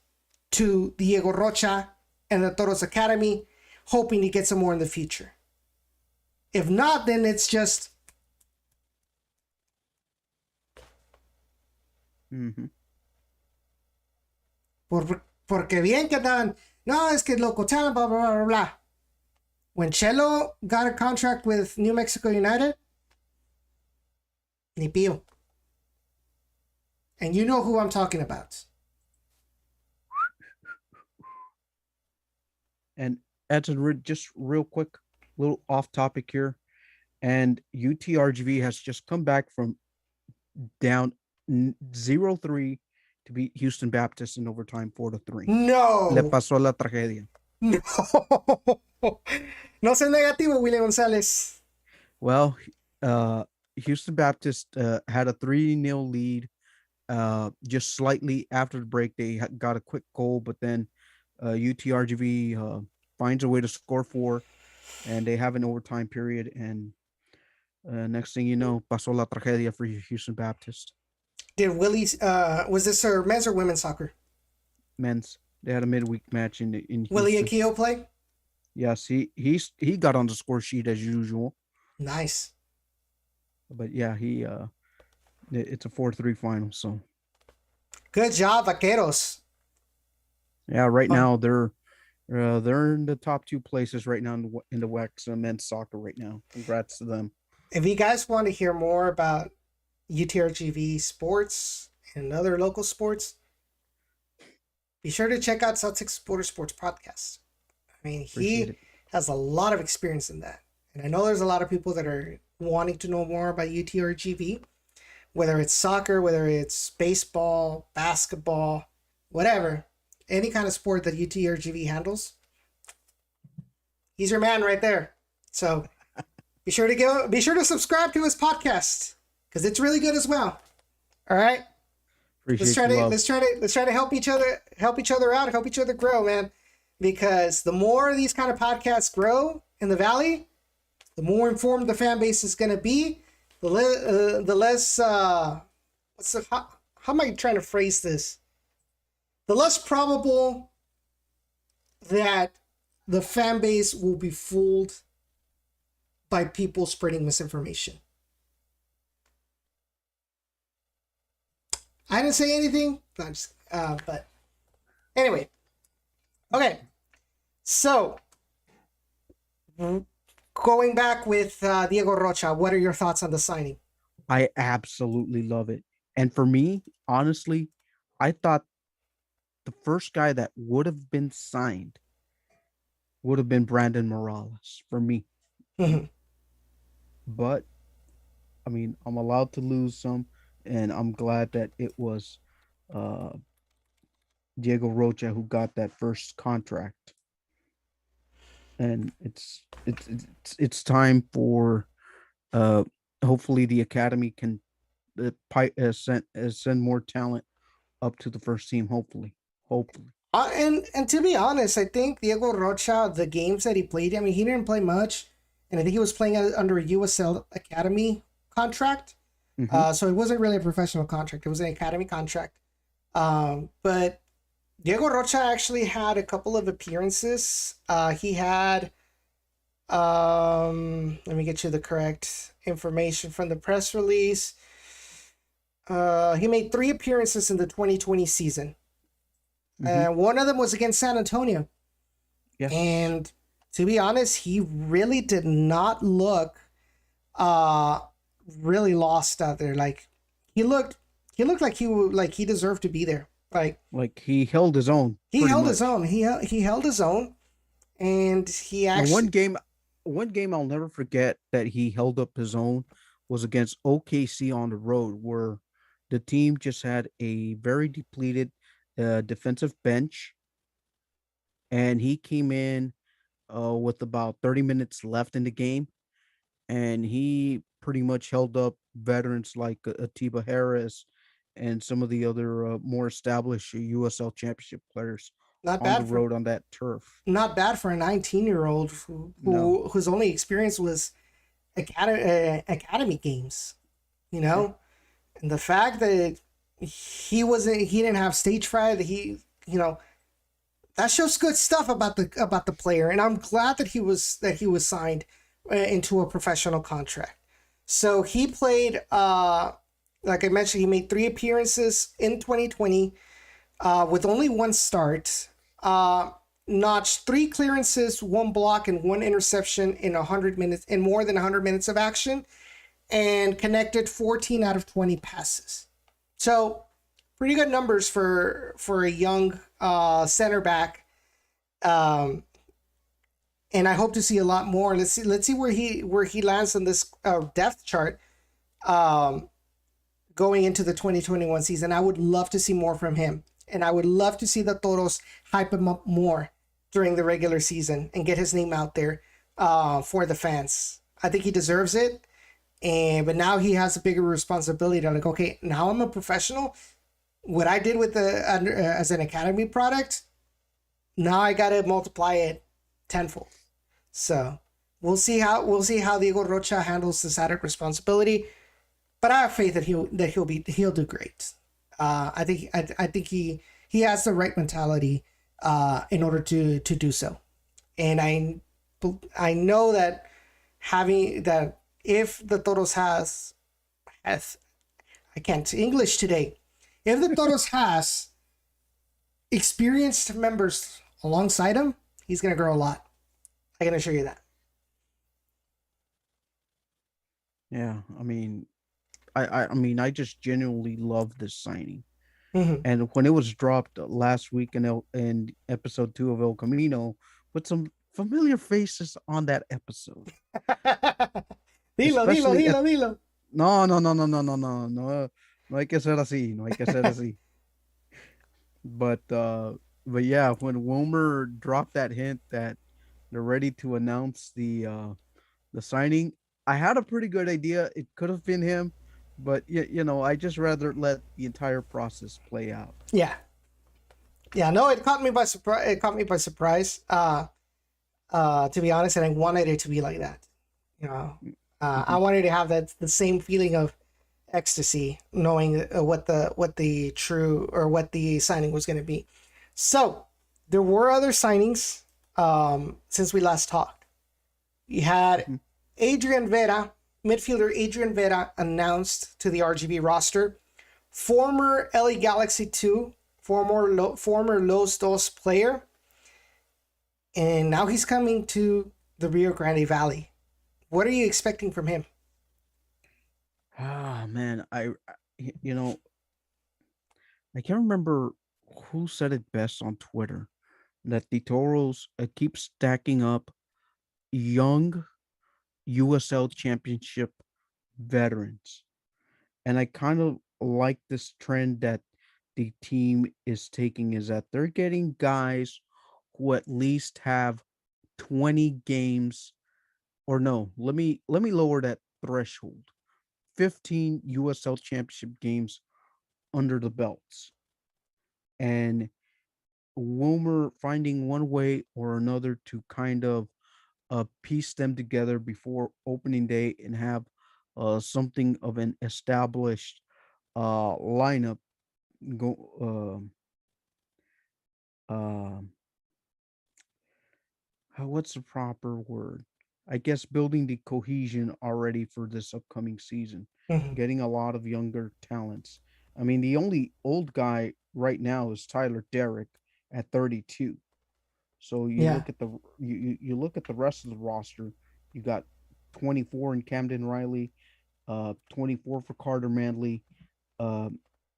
to Diego Rocha and the Toros Academy, hoping to get some more in the future. If not, then it's just... Porque bien que andaban, no, es que local talent, blah, blah, blah, blah. When Chelo got a contract with New Mexico United, ni pío. And you know who I'm talking about. And Edson, just real quick, little off topic here. And UTRGV has just come back from down 0-3 to beat Houston Baptist in overtime 4-3. No. Le pasó la tragedia. No. No seas negativo, William Gonzalez. Well, Houston Baptist had a 3-0 lead. Just slightly after the break, they got a quick goal, but then UTRGV finds a way to score 4, and they have an overtime period. And next thing you know, pasó la tragedia for Houston Baptist. Did Willie's was this men's or women's soccer? Men's. They had a midweek match in Willie Houston. Akio play? Yes, he got on the score sheet as usual. Nice. But yeah, it's a 4-3 final. So Good job, Vaqueros. yeah, right now they're in the top 2 places right now in the WEX men's soccer right now. Congrats to them. If you guys want to hear more about UTRGV sports and other local sports, be sure to check out South Texas Border Sports Podcast. I mean, he has a lot of experience in that. And I know there's a lot of people that are wanting to know more about UTRGV, whether it's soccer, whether it's baseball, basketball, whatever, any kind of sport that UTRGV handles. He's your man right there. So be sure to subscribe to his podcast because it's really good as well. All right. Let's try to help each other out, help each other grow, man. Because the more these kind of podcasts grow in the Valley, the more informed the fan base is going to be. The less how am I trying to phrase this? The less probable that the fan base will be fooled by people spreading misinformation. I didn't say anything, but anyway. Okay, so going back with Diego Rocha, what are your thoughts on the signing? I absolutely love it. And for me, honestly, I thought the first guy that would have been signed would have been Brandon Morales for me. Mm-hmm. But, I mean, I'm allowed to lose some, and I'm glad that it was Diego Rocha who got that first contract. And it's time for hopefully the academy can send more talent up to the first team. Hopefully. And to be honest, I think Diego Rocha, the games that he played, I mean, he didn't play much, and I think he was playing under a USL Academy contract. Mm-hmm. So it wasn't really a professional contract; it was an academy contract. But Diego Rocha actually had a couple of appearances. He had, let me get you the correct information from the press release. He made 3 appearances in the 2020 season. Mm-hmm. One of them was against San Antonio. Yes. And to be honest, he really did not look really lost out there. Like he looked like he deserved to be there. Like he held his own. He held his own. He held his own, and he actually one game I'll never forget that he held up his own was against OKC on the road, where the team just had a very depleted defensive bench, and he came in with about 30 minutes left in the game, and he pretty much held up veterans like Atiba Harris and some of the other more established USL Championship players not on bad the road on that turf. Not bad for a 19-year-old whose only experience was academy games, you know, and the fact that he didn't have stage fright, that that shows good stuff about the player, and I'm glad that he was signed into a professional contract. So he played, like I mentioned, he made 3 appearances in 2020 with only 1 start. Notched 3 clearances, 1 block, and 1 interception in more than 100 minutes of action, and connected 14 out of 20 passes. So pretty good numbers for a young center back. And I hope to see a lot more. Let's see where he lands on this depth chart going into the 2021 season. I would love to see more from him, and I would love to see the Toros hype him up more during the regular season and get his name out there for the fans. I think he deserves it. But now he has a bigger responsibility to like, okay, now I'm a professional. What I did with as an academy product, now I gotta multiply it tenfold. So we'll see how Diego Rocha handles this added responsibility. But I have faith that he'll do great. I think he has the right mentality in order to do so. And I know that if the Toros has I can't English today. If the Toros has experienced members alongside him, he's gonna grow a lot. I can assure you that. Yeah, I mean, I just genuinely love this signing. Mm-hmm. And when it was dropped last week in episode 2 of El Camino, with some familiar faces on that episode. Dilo. No. No hay que ser así. No hay que ser así. But yeah, when Wilmer dropped that hint that they're ready to announce the signing, I had a pretty good idea. It could have been him, but I just rather let the entire process play out. Yeah. No, it caught me by surprise. To be honest, and I wanted it to be like that. I wanted to have the same feeling of ecstasy, knowing what the signing was going to be. So there were other signings since we last talked. You had midfielder Adrian Vera announced to the RGV roster. Former LA Galaxy 2, former Los Dos player. And now he's coming to the Rio Grande Valley. What are you expecting from him? Ah, man, I can't remember who said it best on Twitter that the Toros keep stacking up young USL Championship veterans. And I kind of like this trend that the team is taking, is that they're getting guys who at least have 20 games, or no, let me lower that threshold. 15 USL Championship games under the belts. And Wilmer finding one way or another to kind of piece them together before opening day and have something of an established lineup go what's the proper word? I guess building the cohesion already for this upcoming season, Mm-hmm. getting a lot of younger talents. I mean, the only old guy right now is Tyler Derrick at 32. So you Yeah. look at you look at the rest of the roster. You got 24 in Camden Riley, 24 for Carter Manley,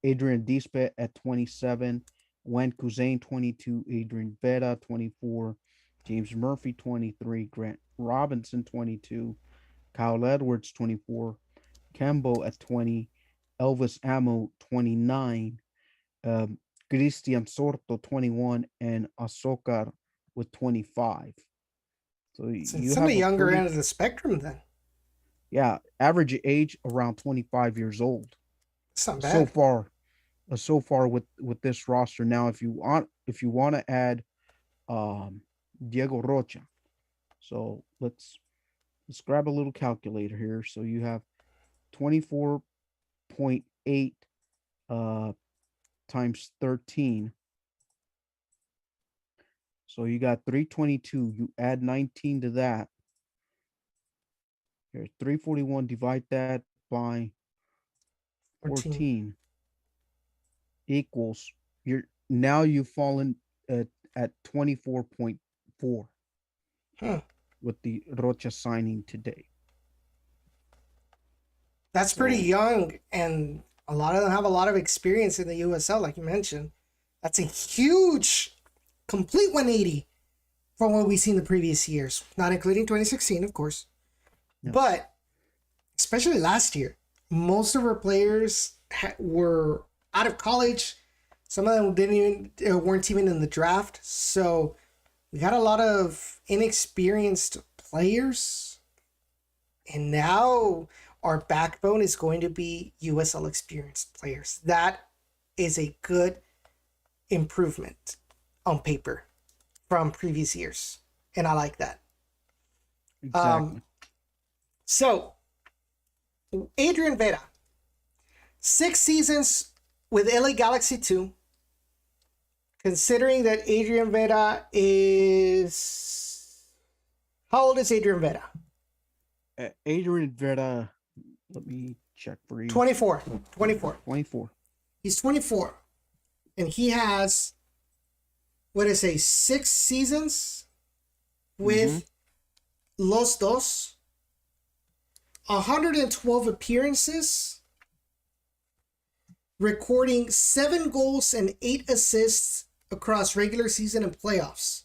Adrian Dispe at 27, Juan Cousin 22, Adrian Vera 24, James Murphy 23, Grant Robinson 22, Kyle Edwards 24, Campbell at 20, Elvis Amo 29, Cristian Sorto 21, and Azócar with 25. So It's you on have the a younger pretty, end of the spectrum then. yeah, average age around 25 years old. It's not So bad. far with this roster. Now if you want to add Diego Rocha. So let's grab a little calculator here. So you have 24.8 times 13. So you got 322. You add 19 to that. Here, 341, divide that by 14 equals you've fallen at 24.4 with the Rocha signing today. That's pretty young, and a lot of them have a lot of experience in the USL, like you mentioned. That's a huge, complete 180 from what we've seen the previous years, not including 2016, of course. Yes. But especially last year, most of our players were out of college. Some of them weren't even in the draft. So We got a lot of inexperienced players, and now our backbone is going to be USL experienced players. That is a good improvement on paper from previous years, and I like that. Exactly. So, Adrian Vera, 6 seasons with LA Galaxy 2. Considering that Adrian Vera is... How old is Adrian Vera? Adrian Vera, let me check for you. 24. 24. He's 24. And he has, 6 seasons with Los Dos, 112 appearances, recording 7 goals and 8 assists across regular season and playoffs.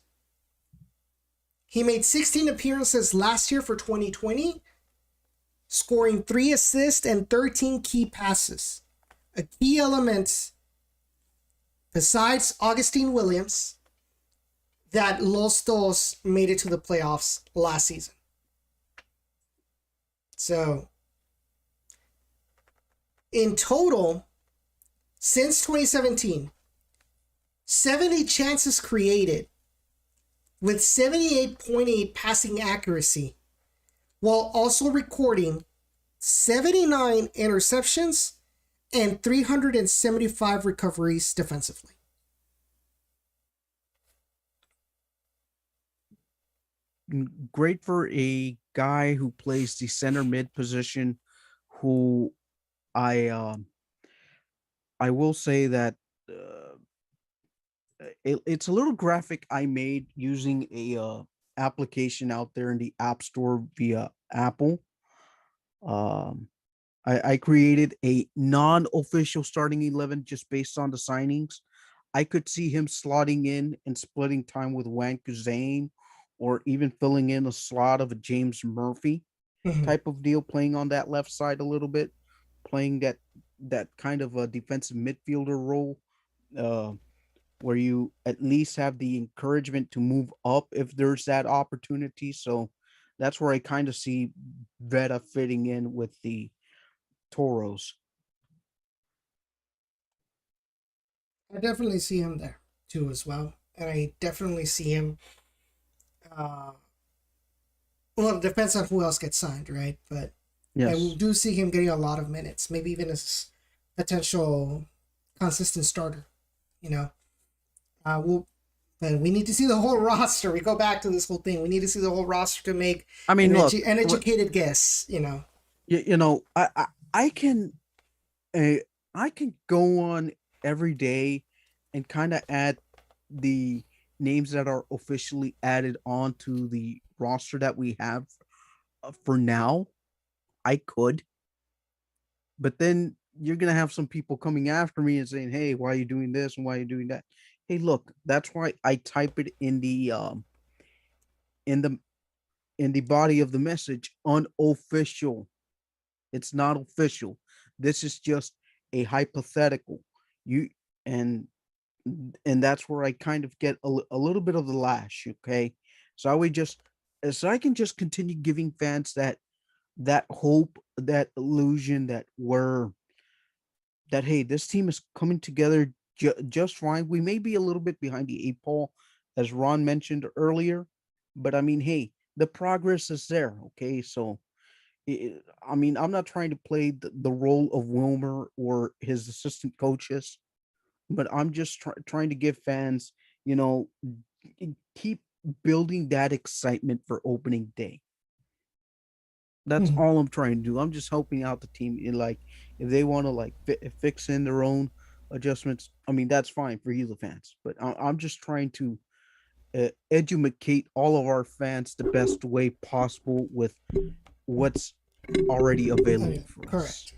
He made 16 appearances last year for 2020, scoring 3 assists and 13 key passes. A key element, besides Augustine Williams, that Los Dos made it to the playoffs last season. So, in total, since 2017, 70 chances created with 78.8 passing accuracy, while also recording 79 interceptions and 375 recoveries defensively. Great for a guy who plays the center mid position, who I will say that it's a little graphic I made using a application out there in the App Store via Apple. I created a non-official starting 11 just based on the signings. I could see him slotting in and splitting time with Wan Kuzane, or even filling in a slot of a James Murphy type of deal, playing on that left side a little bit, playing that kind of a defensive midfielder role, where you at least have the encouragement to move up if there's that opportunity. So that's where I kind of see Veta fitting in with the Toros. I definitely see him there too as well. And I definitely see him, well, it depends on who else gets signed, right? But Yes. I do see him getting a lot of minutes, maybe even as potential consistent starter, you know. But we need to see the whole roster. We go back to this whole thing. We need to see the whole roster to make I mean, look, an educated guess, you know. you know, I can I can go on every day and kind of add the names that are officially added on to the roster that we have for now. I could, but then you're gonna have some people coming after me and saying, "Hey, why are you doing this and why are you doing that?" Hey, look, that's why I type it in the in the in the body of the message, unofficial. It's not official. This is just a hypothetical. You and and that's where I kind of get a little bit of the lash. Okay, so I can just continue giving fans that hope, that illusion that hey, this team is coming together just fine. We may be a little bit behind the 8 ball, as Ron mentioned earlier, but I mean, hey, the progress is there. Okay, so I mean, I'm not trying to play the role of Wilmer or his assistant coaches, but I'm just trying to give fans, you know, keep building that excitement for opening day. That's all I'm trying to do. I'm just helping out the team. Like, if they want to like fix in their own adjustments, I mean, that's fine for you, the fans. But I'm just trying to educate all of our fans the best way possible with what's already available for us.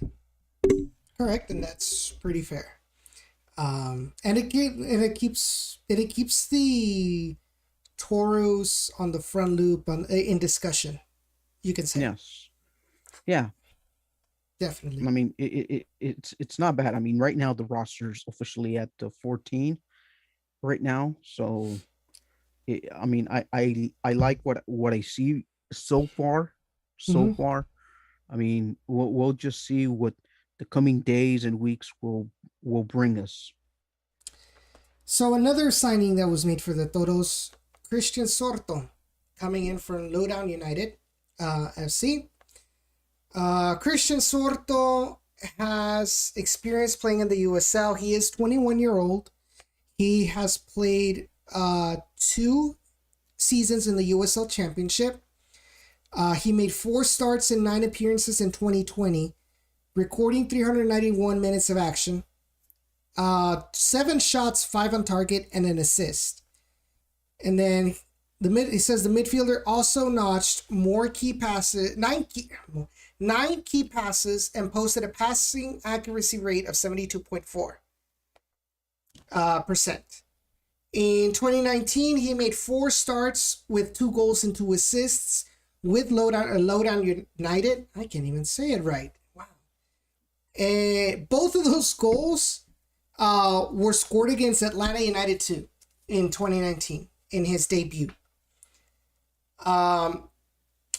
Correct, and that's pretty fair. And it keeps the Toros on the front loop in discussion. You can say. Yes. Yeah. Definitely. I mean, it's not bad. I mean, right now the roster's officially at 14 right now, so I mean, I like what I see so far. So Hmm. far, I mean, we'll just see what the coming days and weeks will bring us. So another signing that was made for the Toros, Christian Sorto, coming in from Lowdown United FC. Christian Sorto has experience playing in the USL. He is 21-year-old. He has played 2 seasons in the USL Championship. He made 4 starts and 9 appearances in 2020, recording 391 minutes of action. 7 shots, 5 on target, and an assist. And then he says the midfielder also notched more key passes, 9 key passes, and posted a passing accuracy rate of 72.4%. In 2019, he made 4 starts with 2 goals and 2 assists with Lowdown United. I can't even say it right. Wow. And both of those goals were scored against Atlanta United 2 in 2019 in his debut.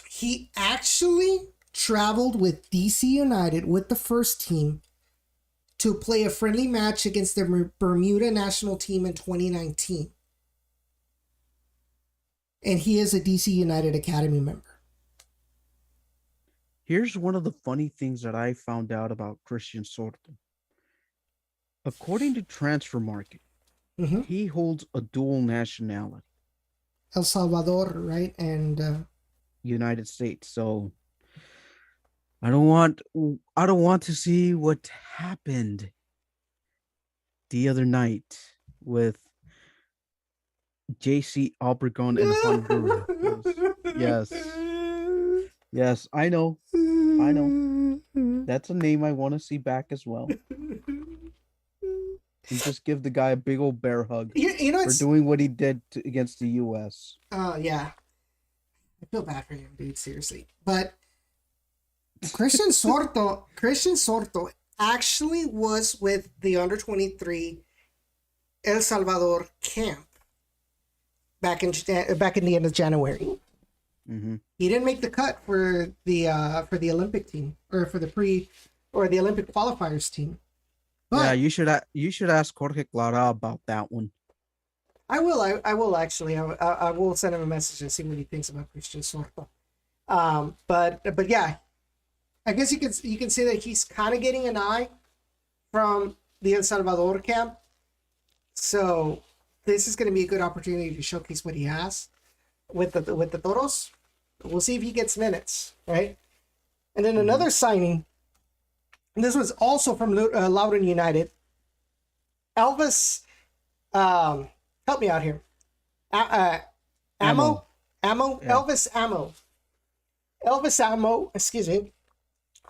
He actually traveled with DC United with the first team to play a friendly match against the Bermuda national team in 2019. And he is a DC United Academy member. Here's one of the funny things that I found out about Christian Sorto. According to Transfer Market, Mm-hmm. he holds a dual nationality, El Salvador, right? And United States. So I don't want to see what happened the other night with JC Obregon and Honduras. Yes. Yes, I know. That's a name I want to see back as well. And just give the guy a big old bear hug You know, for doing what he did against the U.S. Yeah. I feel bad for him, dude, seriously. But Christian Sorto actually was with the under-23 El Salvador camp back in the end of January. Mm-hmm. He didn't make the cut for the Olympic team or for the Olympic qualifiers team. But Yeah, you should ask Jorge Clara about that one. I will actually. I will send him a message and see what he thinks about Christian Sorto. But yeah, I guess you can say that he's kind of getting an eye from the El Salvador camp. So this is going to be a good opportunity to showcase what he has with the Toros. We'll see if he gets minutes, right? And then another signing. And this was also from Loudoun United. Elvis, help me out here. Ammo. Yeah. Elvis Ammo, excuse me,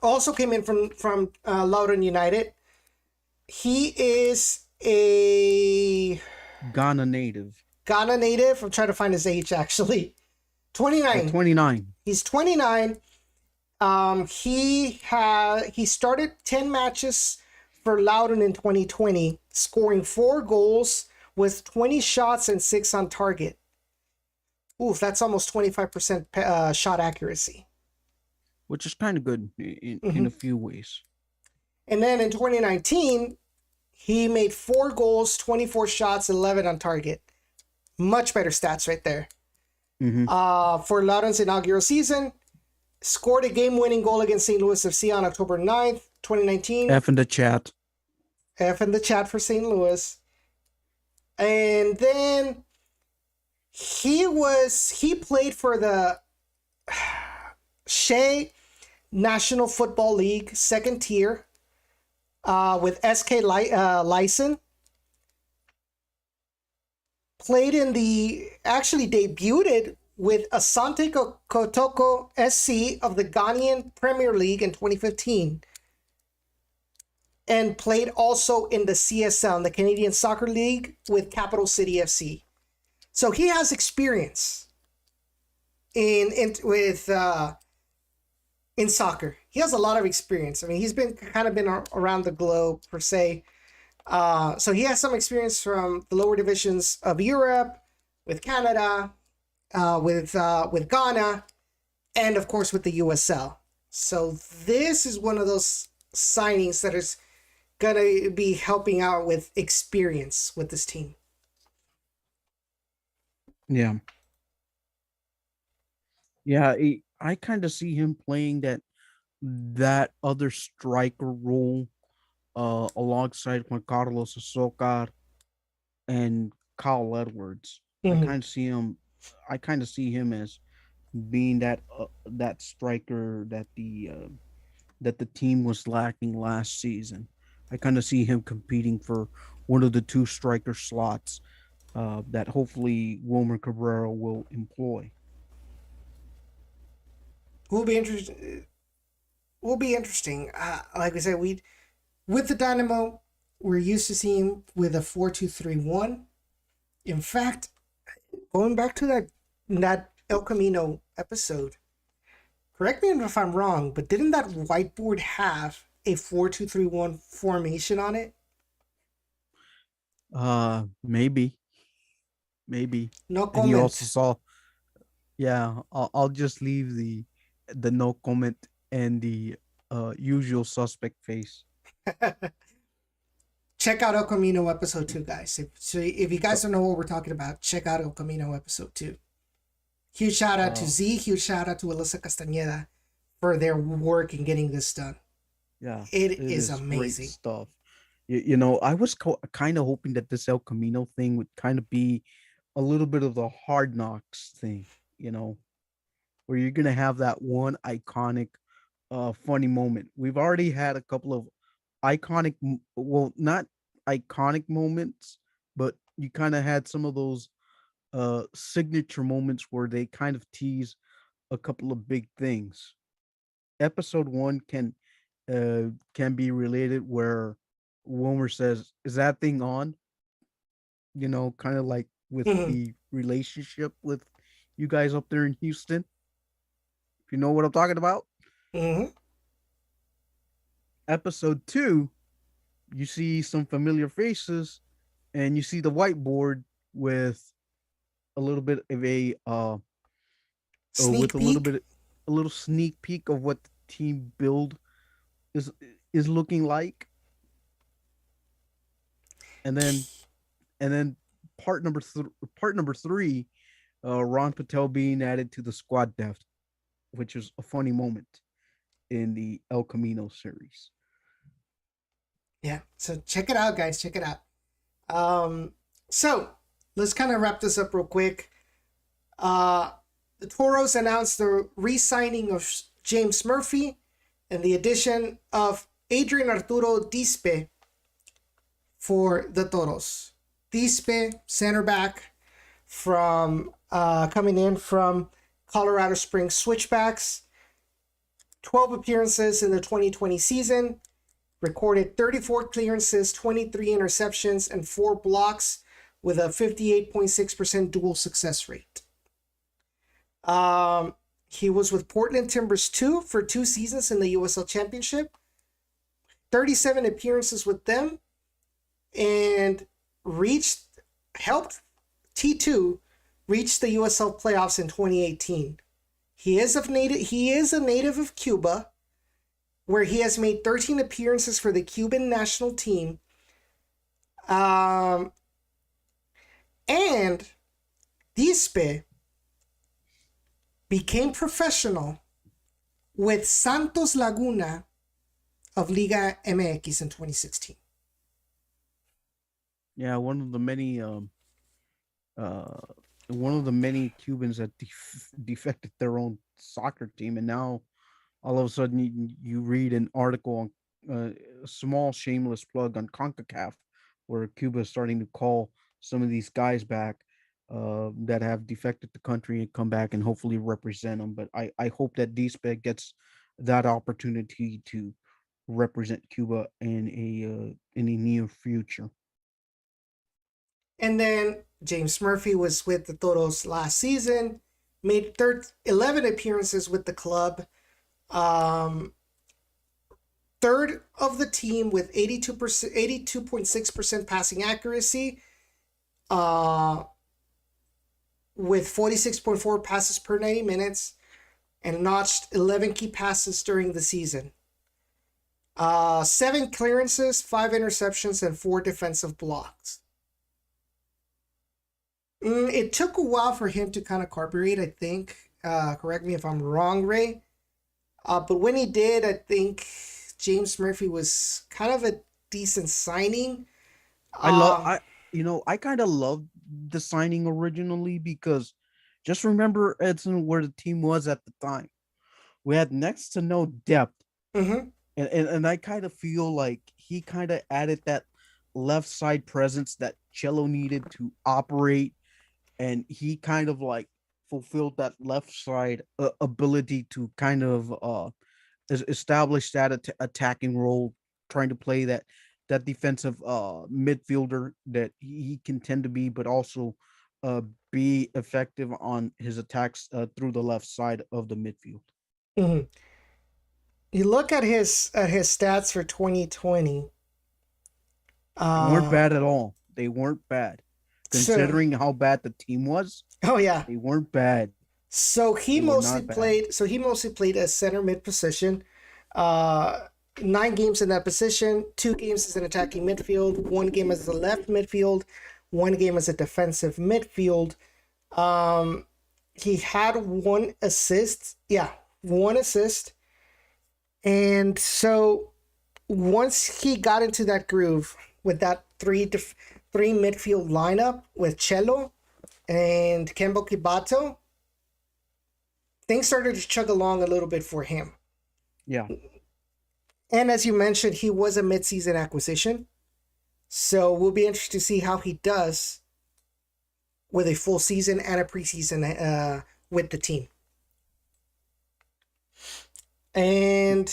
also came in from Loudoun United. He is a Ghana native. I'm trying to find his age actually. 29. 29. He's 29. He started 10 matches for Loudoun in 2020, scoring 4 goals with 20 shots and 6 on target. Oof, that's almost 25% shot accuracy. Which is kind of good in a few ways. And then in 2019, he made 4 goals, 24 shots, 11 on target. Much better stats right there. Mm-hmm. For Loudoun's inaugural season, scored a game-winning goal against St. Louis FC on October 9th, 2019. F in the chat. F in the chat for St. Louis. And then he played for the Shea National Football League, second tier, with SK Lyson. Actually debuted with Asante Kotoko SC of the Ghanaian Premier League in 2015. And played also in the CSL, the Canadian Soccer League, with Capital City FC. So he has experience in soccer. He has a lot of experience. I mean, he's been around the globe per se. So he has some experience from the lower divisions of Europe, with Canada, with Ghana, and of course with the USL. So this is one of those signings that is gonna be helping out with experience with this team. Yeah. Yeah, I kind of see him playing that other striker role alongside Juan Carlos Azocar and Kyle Edwards. I Mhm. kind of see him I kind of see him as being that striker that the team was lacking last season. I kind of see him competing for one of the two striker slots that hopefully Wilmer Cabrera will employ. Will be interesting. Will be interesting. Like I said, we with the Dynamo, we're used to seeing with a 4-2-3-1. In fact, going back to that El Camino episode, correct me if I'm wrong, but didn't that whiteboard have a 4-2-3-1 formation on it? Maybe, maybe. No And you also comment. saw, yeah. I'll just leave the no comment and the usual suspect face. Check out El Camino episode 2, guys. If you Uh, guys don't know what we're talking about, check out El Camino episode 2. Huge shout out to uh, Z. Huge shout out to Alyssa Castañeda for their work in getting this done. yeah, It it is is great amazing. stuff. You know, I was kind of hoping that this El Camino thing would kind of be a little bit of the Hard Knocks thing. You know, where you're gonna have that one iconic, funny moment. We've already had a couple of well, not iconic moments, but you kind of had some of those signature moments where they kind of tease a couple of big things. Episode one can be related where Wilmer says, "Is that thing on?" You know, kind of like with Mhm. the relationship with you guys up there in Houston. If you know what I'm talking about. Mhm. Episode two, you see some familiar faces, and you see the whiteboard with a little bit of with Sneak peek. a little sneak peek of what the team build is is looking like, and then and then part number three, Ron Patel being added to the squad depth, which is a funny moment in the El Camino series. Yeah. So check it out, guys. Check it out. So let's kind of wrap this up real quick. Uh, the Toros announced the re-signing of James Murphy and the addition of Adrian Arturo Dispe for the Toros. Dispe, center back from coming in from Colorado Springs Switchbacks. 12 appearances in the 2020 season, recorded 34 clearances, 23 interceptions, and 4 blocks with a 58.6% dual success rate. He was with Portland Timbers 2 for 2 seasons in the USL Championship, 37 appearances with them, and helped T2 reach the USL playoffs in 2018. He is a native of Cuba, where he has made 13 appearances for the Cuban national team. And Dispe became professional with Santos Laguna of Liga MX in 2016. Yeah, one of the many Cubans that defected their own soccer team, and now all of a sudden you read an article on a small shameless plug on CONCACAF, where Cuba is starting to call some of these guys back that have defected the country and come back and hopefully represent them. But I hope that DSPEC gets that opportunity to represent Cuba in a near future. And then James Murphy was with the Toros last season, made 11 appearances with the club. Third of the team with 82.6% passing accuracy. with 46.4 passes per 90 minutes and notched 11 key passes during the season. 7 clearances, 5 interceptions, and 4 defensive blocks. It took a while for him to kind of carburate, I think. Correct me if I'm wrong, Ray. But when he did, I think James Murphy was kind of a decent signing. I kind of loved the signing originally because just remember, Edson, where the team was at the time. We had next to no depth. Mm-hmm. And I kind of feel like he kind of added that left side presence that Cello needed to operate, and he kind of like fulfilled that left side ability to kind of establish that attacking role, trying to play that defensive midfielder that he can tend to be, but also be effective on his attacks through the left side of the midfield. Mm-hmm. You look at his stats for 2020. They weren't bad at all. They weren't bad, considering how bad the team was. Oh yeah, they weren't bad. So he mostly played a center mid position. 9 games in that position, 2 games as an attacking midfield, 1 game as a left midfield, 1 game as a defensive midfield. He had 1 assist. Yeah, 1 assist. And so once he got into that groove with that 3 midfield lineup with Cello and Kembo Kibato, things started to chug along a little bit for him. Yeah. And as you mentioned, he was a mid-season acquisition. So we'll be interested to see how he does with a full season and a preseason with the team. And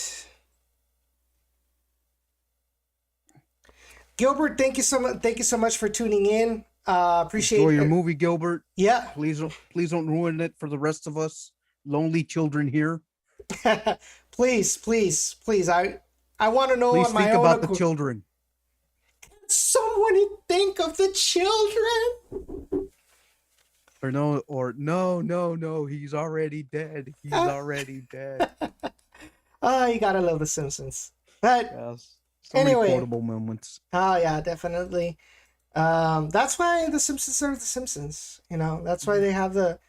Gilbert, thank you so much. Thank you so much for tuning in. Appreciate Enjoy your movie, Gilbert. Yeah. Please don't ruin it for the rest of us lonely children here. please. I want to know Please on my own. Think about the children. Someone think of the children. No. He's already dead. He's already dead. You gotta love The Simpsons. But yes. Anyway, many quotable moments. Oh yeah, definitely. That's why The Simpsons are The Simpsons. You know, that's why they have the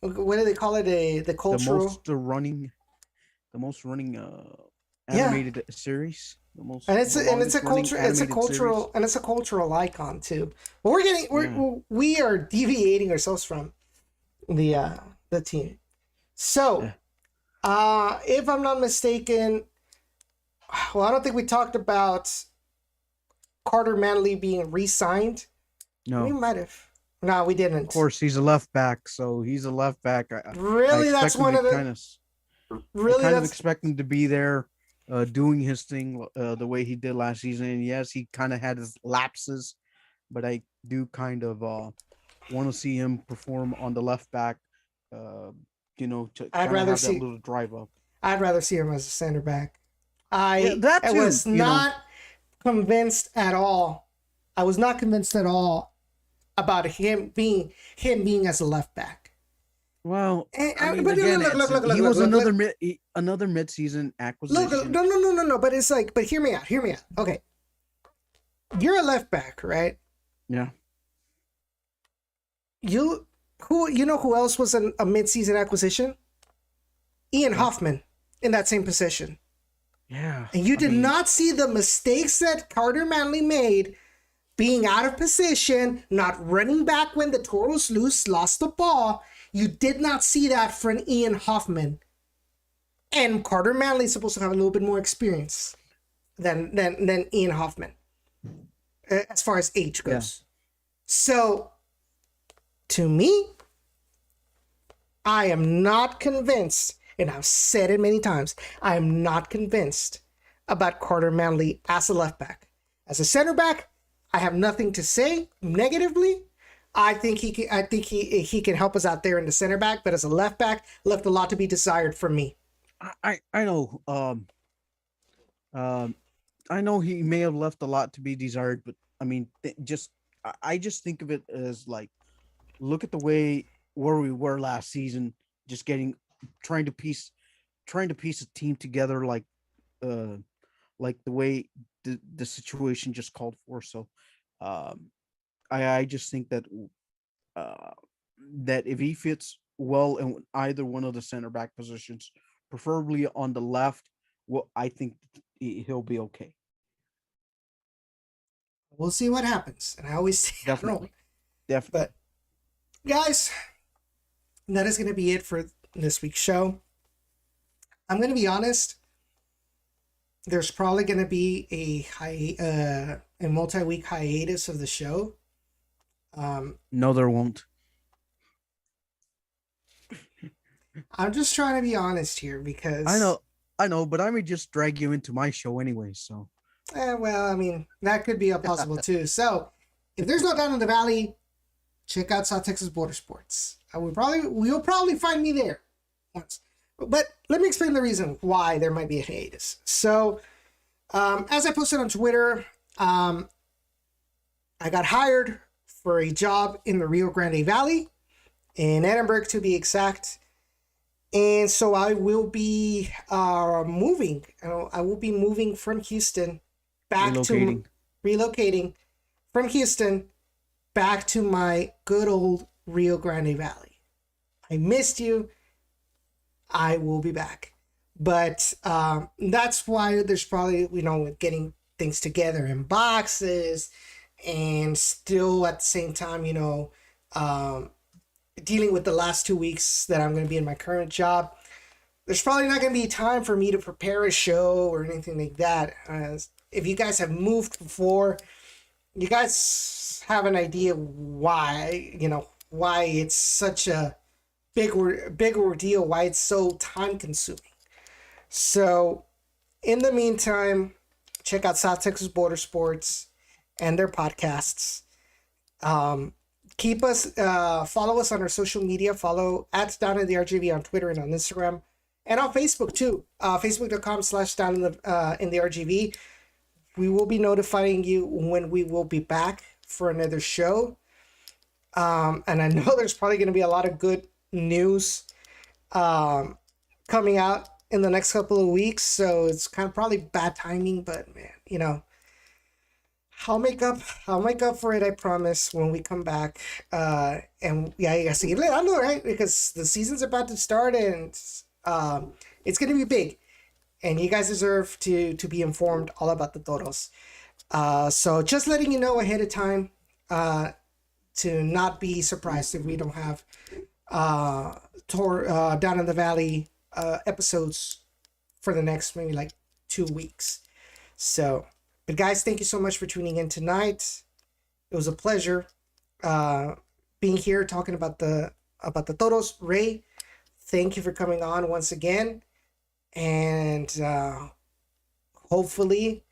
what do they call it? The cultural the most running animated series. And it's a cultural icon too. But we are deviating ourselves from the team. So, if I'm not mistaken, well, I don't think we talked about Carter Manley being re-signed. No, we might have. No, we didn't. Of course, he's a left back, so he's a left back. Really, that's one of the kind of expect him to be there, doing his thing the way he did last season. And yes, he kind of had his lapses, but I do kind of want to see him perform on the left back. I'd rather see that little drive up. I'd rather see him as a center back. I was not convinced at all. I was not convinced at all about him being as a left back. Well, he was another mid-season acquisition. No. But it's like, but hear me out. Okay, you're a left back, right? Yeah. You know who else was a mid-season acquisition? Ian Hoffman in that same position. Yeah. And you did not see the mistakes that Carter Manley made, being out of position, not running back when the Toros lost the ball. You did not see that from Ian Hoffman. And Carter Manley is supposed to have a little bit more experience than Ian Hoffman, as far as age goes. Yeah. So, to me, I am not convinced, and I've said it many times, I am not convinced about Carter Manley as a left back. As a center back, I have nothing to say negatively. I think he can help us out there in the center back, but as a left back, left a lot to be desired from me. I know. I know he may have left a lot to be desired, but I mean, I just think of it as like look at the way where we were last season, just trying to piece trying to piece a team together uh like the way the situation just called for. So um I just think uh that if he fits well in either one of the center back positions, preferably on the left, well, I think he'll be okay. We'll see what happens. And I always say, I don't know. Definitely. Definitely. But guys, that is going to be it for this week's show. I'm going to be honest. There's probably going to be a multi-week hiatus of the show. No, there won't. I'm just trying to be honest here because I know, but I may just drag you into my show anyway. So, well, I mean, that could be a possible too. So, if there's no Down in the Valley, check out South Texas Border Sports. We'll probably find me there once. But let me explain the reason why there might be a hiatus. So, as I posted on Twitter, I got hired for a job in the Rio Grande Valley, in Edinburgh to be exact. And so I will be moving. I will be moving from Houston relocating from Houston back to my good old Rio Grande Valley. I missed you. I will be back. But that's why there's probably, getting things together in boxes and still at the same time, dealing with the last 2 weeks that I'm going to be in my current job. There's probably not going to be time for me to prepare a show or anything like that. If you guys have moved before, you guys have an idea why it's such a big ordeal, why it's so time consuming. So in the meantime, check out South Texas Border Sports and their podcasts. Follow us on our social media. Follow at Down in the RGV on Twitter and on Instagram, and on Facebook too. Facebook.com/Down in the RGV. We will be notifying you when we will be back for another show. And I know there's probably going to be a lot of good news coming out in the next couple of weeks. So it's kind of probably bad timing, but man, I'll make up for it, I promise, when we come back. And yeah, you guys see, I know, right? Because the season's about to start and it's going to be big. And you guys deserve to be informed all about the Toros. So just letting you know ahead of time to not be surprised if we don't have Down in the Valley episodes for the next maybe like 2 weeks. So... But guys, thank you so much for tuning in tonight. It was a pleasure being here talking about the Toros. Rey, thank you for coming on once again. And hopefully,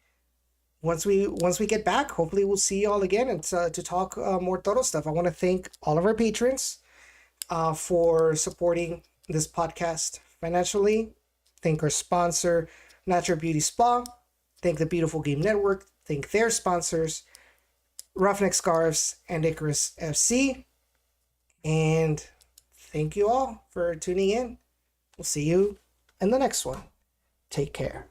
once we get back, hopefully we'll see you all again and to talk more Toro stuff. I want to thank all of our patrons for supporting this podcast financially. Thank our sponsor, Natural Beauty Spa. Thank the Beautiful Game Network. Thank their sponsors, Roughneck Scarves and Icarus FC. And thank you all for tuning in. We'll see you in the next one. Take care.